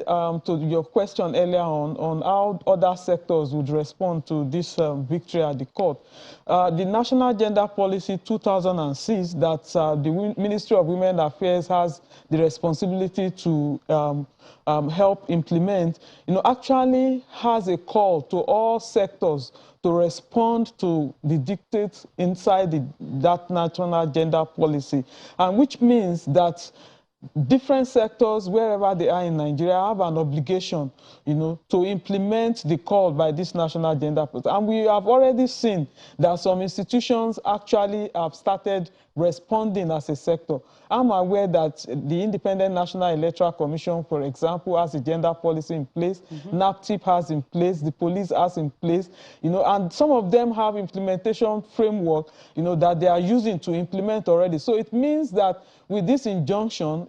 J: to your question earlier on how other sectors would respond to this victory at the court, the National Gender Policy 2006 that the Ministry of Women Affairs has the responsibility to help implement, actually has a call to all sectors to respond to the dictates inside that national gender policy, and which means that different sectors, wherever they are in Nigeria, have an obligation, to implement the call by this national gender policy. And we have already seen that some institutions actually have started responding as a sector. I'm aware that the Independent National Electoral Commission, for example, has a gender policy in place, NAPTIP has in place, the police has in place, and some of them have implementation framework, that they are using to implement already. So it means that with this injunction,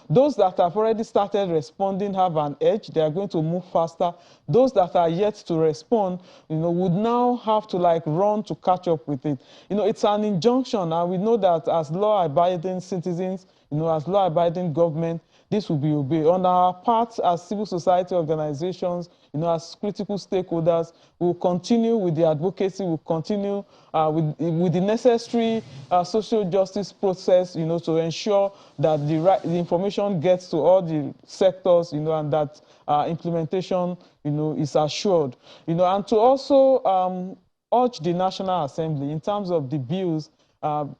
J: those that have already started responding have an edge. They are going to move faster. Those that are yet to respond, would now have to run to catch up with it. It's an injunction, and we know that as law-abiding citizens, as law-abiding government, this will be obeyed. On our part, as civil society organizations, as critical stakeholders, we'll continue with the advocacy, we'll continue with the necessary social justice process, to ensure that the information gets to all the sectors, and that implementation, is assured. And to also urge the National Assembly in terms of the bills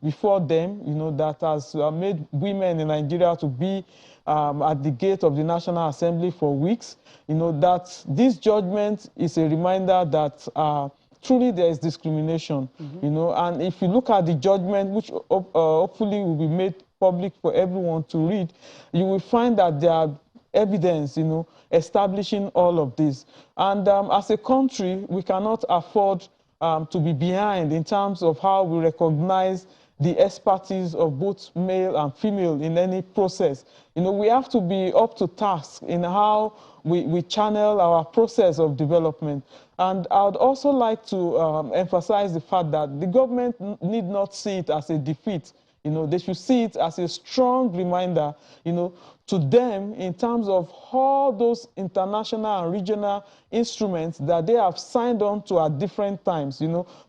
J: before them, that has made women in Nigeria to be at the gate of the National Assembly for weeks, that this judgment is a reminder that truly there is discrimination, and if you look at the judgment, which hopefully will be made public for everyone to read, you will find that there are evidence, establishing all of this. And as a country, we cannot afford to be behind in terms of how we recognize the expertise of both male and female in any process. We have to be up to task in how we channel our process of development. And I would also like to emphasize the fact that the government need not see it as a defeat. They should see it as a strong reminder, to them in terms of all those international and regional instruments that they have signed on to at different times,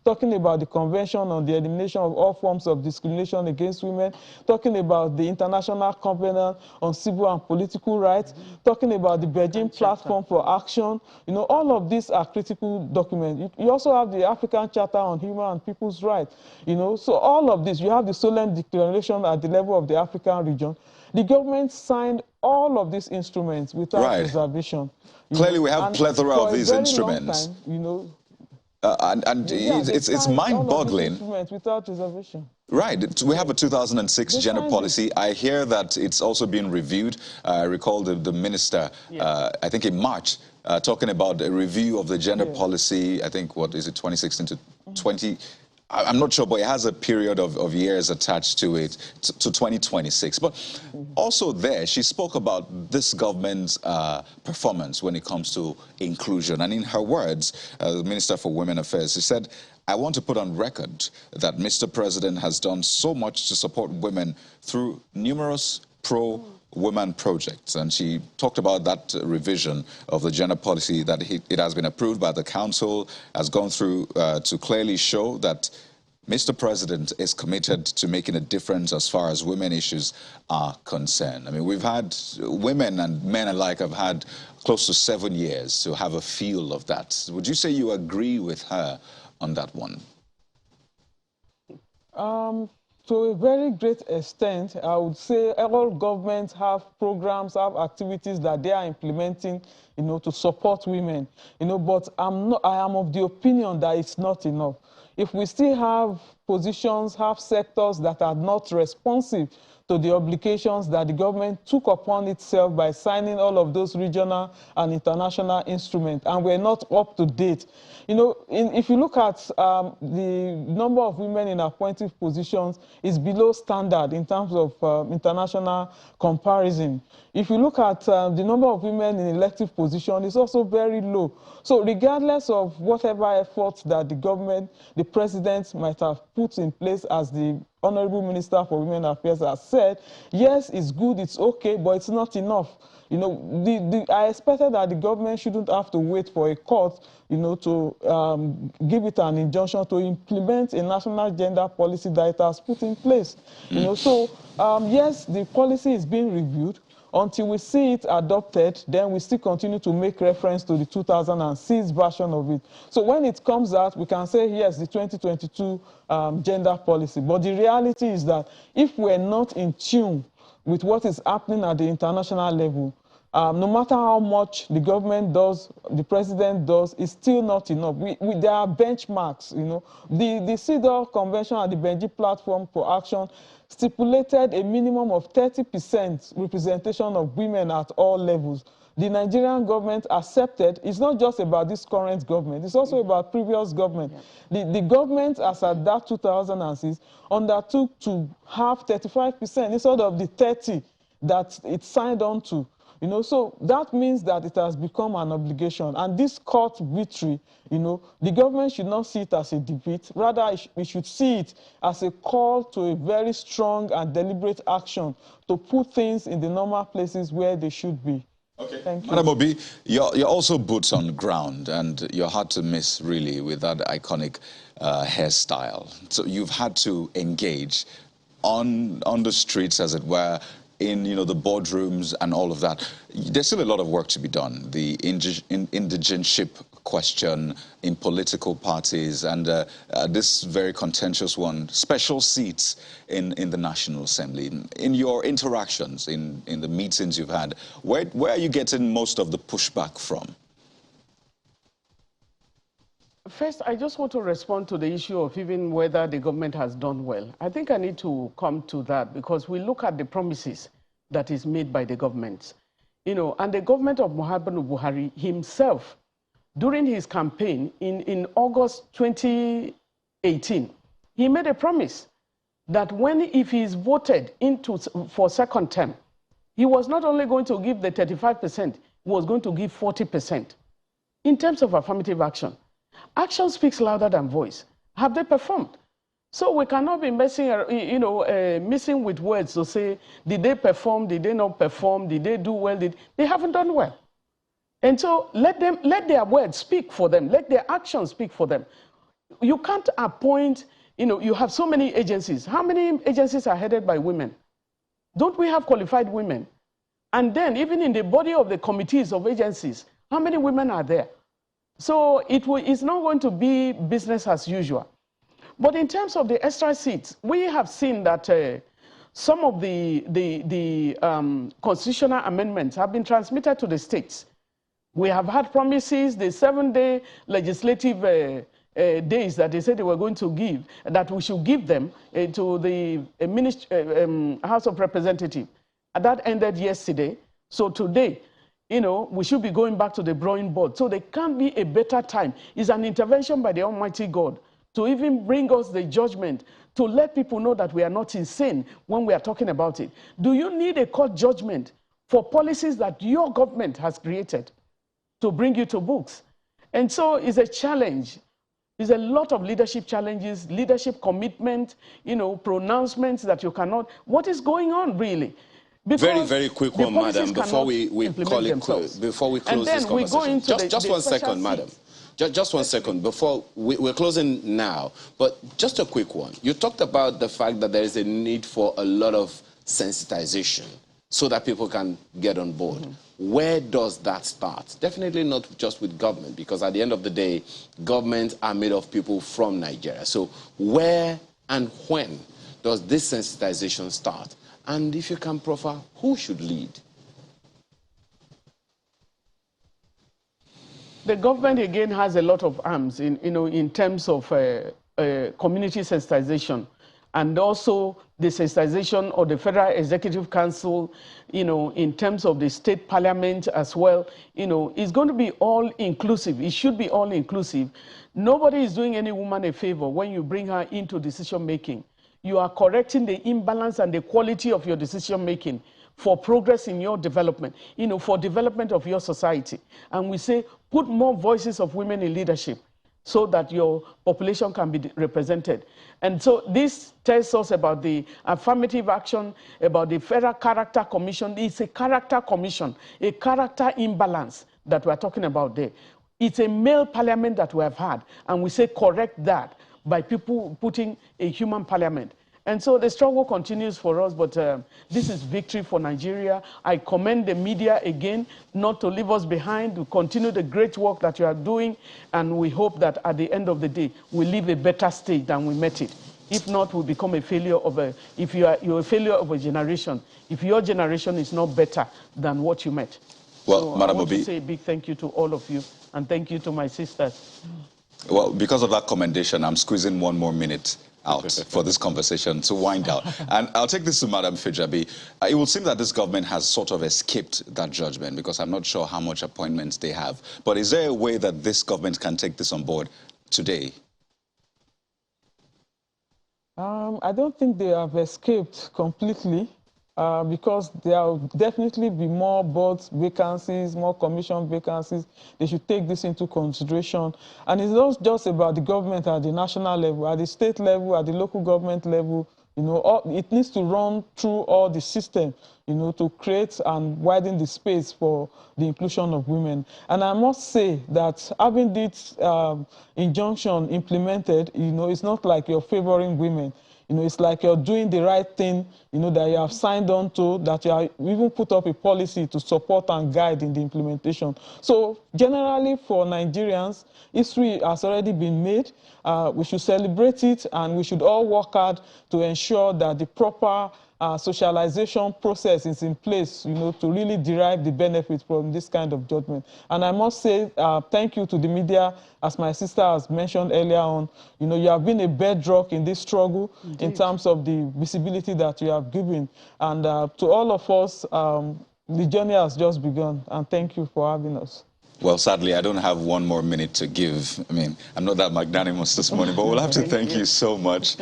J: talking about the Convention on the Elimination of All Forms of Discrimination Against Women, talking about the International Covenant on Civil and Political Rights, talking about the Beijing Platform for Action. All of these are critical documents. You also have the African Charter on Human and People's Rights. So all of this, you have the Solemn Declaration at the level of the African region. The government signed all of these instruments without reservation.
B: Clearly, we have a plethora of these instruments. It's mind-boggling.
J: Without reservation.
B: Right. We have a 2006 gender policy. I hear that it's also being reviewed. I recall the minister, I think in March, talking about a review of the gender policy. I think, 2016 to 20... I'm not sure, but it has a period of years attached to it, to 2026. But also there, she spoke about this government's performance when it comes to inclusion. And in her words, the Minister for Women Affairs, she said, "I want to put on record that Mr. President has done so much to support women through numerous pro-women projects." And she talked about that revision of the gender policy, that it has been approved by the council, has gone through to clearly show that Mr. President is committed to making a difference as far as women issues are concerned. I mean, we've had women and men alike have had close to 7 years to have a feel of that. Would you say you agree with her on that one?
J: To a very great extent, I would say all governments have programs, have activities that they are implementing, to support women. But I am of the opinion that it's not enough. If we still have positions, have sectors that are not responsive to the obligations that the government took upon itself by signing all of those regional and international instruments, and we're not up to date. If you look at the number of women in appointive positions, is below standard in terms of international comparison. If you look at the number of women in elective positions, it's also very low. So regardless of whatever efforts that the government, the president might have put in place, as the Honorable Minister for Women Affairs has said, yes, it's good, it's okay, but it's not enough. I expected that the government shouldn't have to wait for a court, to give it an injunction to implement a national gender policy that it has put in place. So yes, the policy is being reviewed. Until we see it adopted, then we still continue to make reference to the 2006 version of it. So when it comes out, we can say, yes, the 2022 gender policy. But the reality is that if we're not in tune with what is happening at the international level, No matter how much the government does, the president does, it's still not enough. There are benchmarks, you know. The CEDAW Convention and the Benji Platform for Action stipulated a minimum of 30% representation of women at all levels. The Nigerian government accepted. It's not just about this current government, it's also about previous government. Yeah. The government, as at that 2006, undertook to have 35% instead of the 30 that it signed on to. You know, so that means that it has become an obligation. And this court victory, you know, the government should not see it as a defeat. Rather, we should see it as a call to a very strong and deliberate action to put things in the normal places where they should be.
B: Okay.
J: Thank you.
B: Madam Obi, you're also boots on the ground, and you're hard to miss, really, with that iconic hairstyle. So you've had to engage on the streets, as it were, in, you know, the boardrooms and all of that. There's still a lot of work to be done. The indigenship question in political parties, and this very contentious one, special seats in the National Assembly. In your interactions, in the meetings you've had, where are you getting most of the pushback from?
K: First, I just want to respond to the issue of even whether the government has done well. I think I need to come to that because we look at the promises that is made by the government. You know, and the government of Muhammadu Buhari himself, during his campaign in August 2018, he made a promise that if he is voted for second term, he was not only going to give the 35%, he was going to give 40%. In terms of affirmative action, action speaks louder than voice. Have they performed? So we cannot be messing with words to say, did they perform, did they not perform, did they do well, they haven't done well. And so let their words speak for them, let their actions speak for them. You can't appoint, you know, you have so many agencies. How many agencies are headed by women? Don't we have qualified women? And then even in the body of the committees of agencies, how many women are there? So it's not going to be business as usual. But in terms of the extra seats, we have seen that some of the constitutional amendments have been transmitted to the states. We have had promises, the 7-day legislative days that they said they were going to give, that we should give them to the House of Representatives. That ended yesterday. So today, you know, we should be going back to the drawing board. So there can't be a better time. It's an intervention by the Almighty God to even bring us the judgment, to let people know that we are not insane when we are talking about it. Do you need a court judgment for policies that your government has created to bring you to books? And so it's a challenge. There's a lot of leadership challenges, leadership commitment, you know, pronouncements that you cannot. What is going on, really?
A: Very, very quick one, madam, before we call it, before we close this conversation. Just 1 second, madam. Just 1 second, before we're closing now, but just a quick one. You talked about the fact that there is a need for a lot of sensitization so that people can get on board. Mm-hmm. Where does that start? Definitely not just with government, because at the end of the day, governments are made of people from Nigeria. So where and when does this sensitization start? And if you can proffer, who should lead?
K: The government, again, has a lot of arms in terms of community sensitization, and also the sensitization of the Federal Executive Council, in terms of the state parliament as well. It's going to be all-inclusive. It should be all-inclusive. Nobody is doing any woman a favor when you bring her into decision-making. You are correcting the imbalance and the quality of your decision-making for progress in your development, for development of your society. And we say, put more voices of women in leadership so that your population can be represented. And so this tells us about the affirmative action, about the Federal Character Commission. It's a character commission, a character imbalance that we're talking about there. It's a male parliament that we have had, and we say correct that by people putting a human parliament. And so the struggle continues for us, but this is victory for Nigeria. I commend the media again not to leave us behind, to continue the great work that you are doing, and we hope that at the end of the day, we leave a better state than we met it. If not, we become a failure of you're a failure of a generation, if your generation is not better than what you met.
B: Well,
K: so
B: Madam
K: I want
B: Obi,
K: to say a big thank you to all of you, and thank you to my sisters.
B: well, because of that commendation, I'm squeezing one more minute out for this conversation to wind down. And I'll take this to Madam Fijabi. It would seem that this government has sort of escaped that judgment, because I'm not sure how much appointments they have. But is there a way that this government can take this on board today?
J: I don't think they have escaped completely, because there will definitely be more board vacancies, more commission vacancies. They should take this into consideration. And it's not just about the government at the national level, at the state level, at the local government level. You know, it needs to run through all the system, you know, to create and widen the space for the inclusion of women. And I must say that having this injunction implemented, you know, it's not like you're favoring women. You know, it's like you're doing the right thing, you know, that you have signed on to, that you have even put up a policy to support and guide in the implementation. So generally for Nigerians, history has already been made. We should celebrate it, and we should all work hard to ensure that the proper socialization process is in place, you know, to really derive the benefits from this kind of judgment. And I must say thank you to the media, as my sister has mentioned earlier on. You know, you have been a bedrock in this struggle. Indeed. In terms of the visibility that you have given. And to all of us, the journey has just begun, and thank you for having us.
B: Well, sadly, I don't have one more minute to give. I mean, I'm not that magnanimous this morning, but we'll have to thank you so much,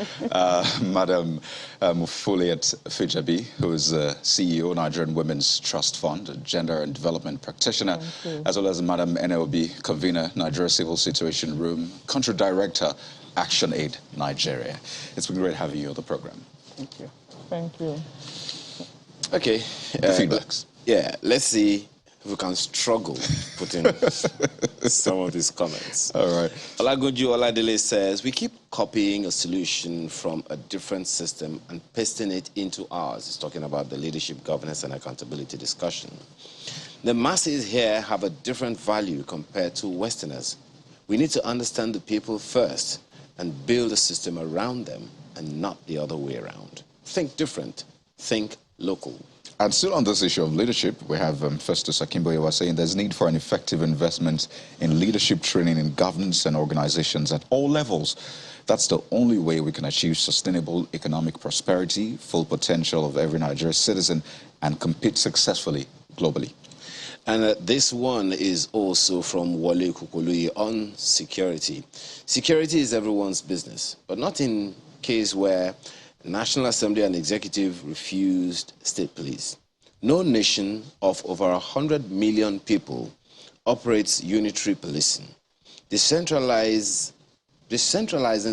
B: Madam Mufuliat Fijabi, who is CEO, Nigerian Women's Trust Fund, a gender and development practitioner, as well as Madam NLB, convener, Nigeria Civil Situation Room, country director, Action Aid Nigeria. It's been great having you on the program.
J: Thank you. Thank you.
A: Okay.
B: Feedbacks.
A: Yeah, let's see if we can struggle putting some of these comments.
B: All right.
A: Olagunju Oladele says, we keep copying a solution from a different system and pasting it into ours. He's talking about the leadership, governance, and accountability discussion. The masses here have a different value compared to Westerners. We need to understand the people first and build a system around them and not the other way around. Think different. Think local.
B: And still on this issue of leadership, we have Festus Akimboye was saying there's need for an effective investment in leadership training in governance and organizations at all levels. That's the only way we can achieve sustainable economic prosperity, full potential of every Nigerian citizen, and compete successfully globally.
A: And this one is also from Wale Kukului on security. Security is everyone's business, but not in case where National Assembly and Executive refused state police. No nation of over 100 million people operates unitary policing. Decentralizing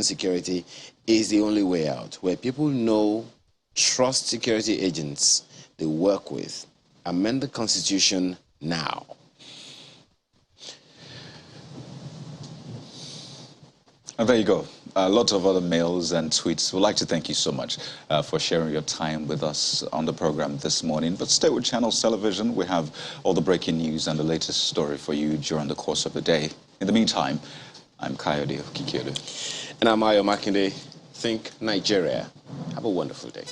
A: security is the only way out, where people know, trust security agents they work with. Amend the Constitution now.
B: And there you go. Lots of other mails and tweets. We'd like to thank you so much for sharing your time with us on the program this morning. But stay with Channels Television. We have all the breaking news and the latest story for you during the course of the day. In the meantime, I'm Kayode Okikiodu.
A: And I'm Ayo Makinde. Think Nigeria. Have a wonderful day.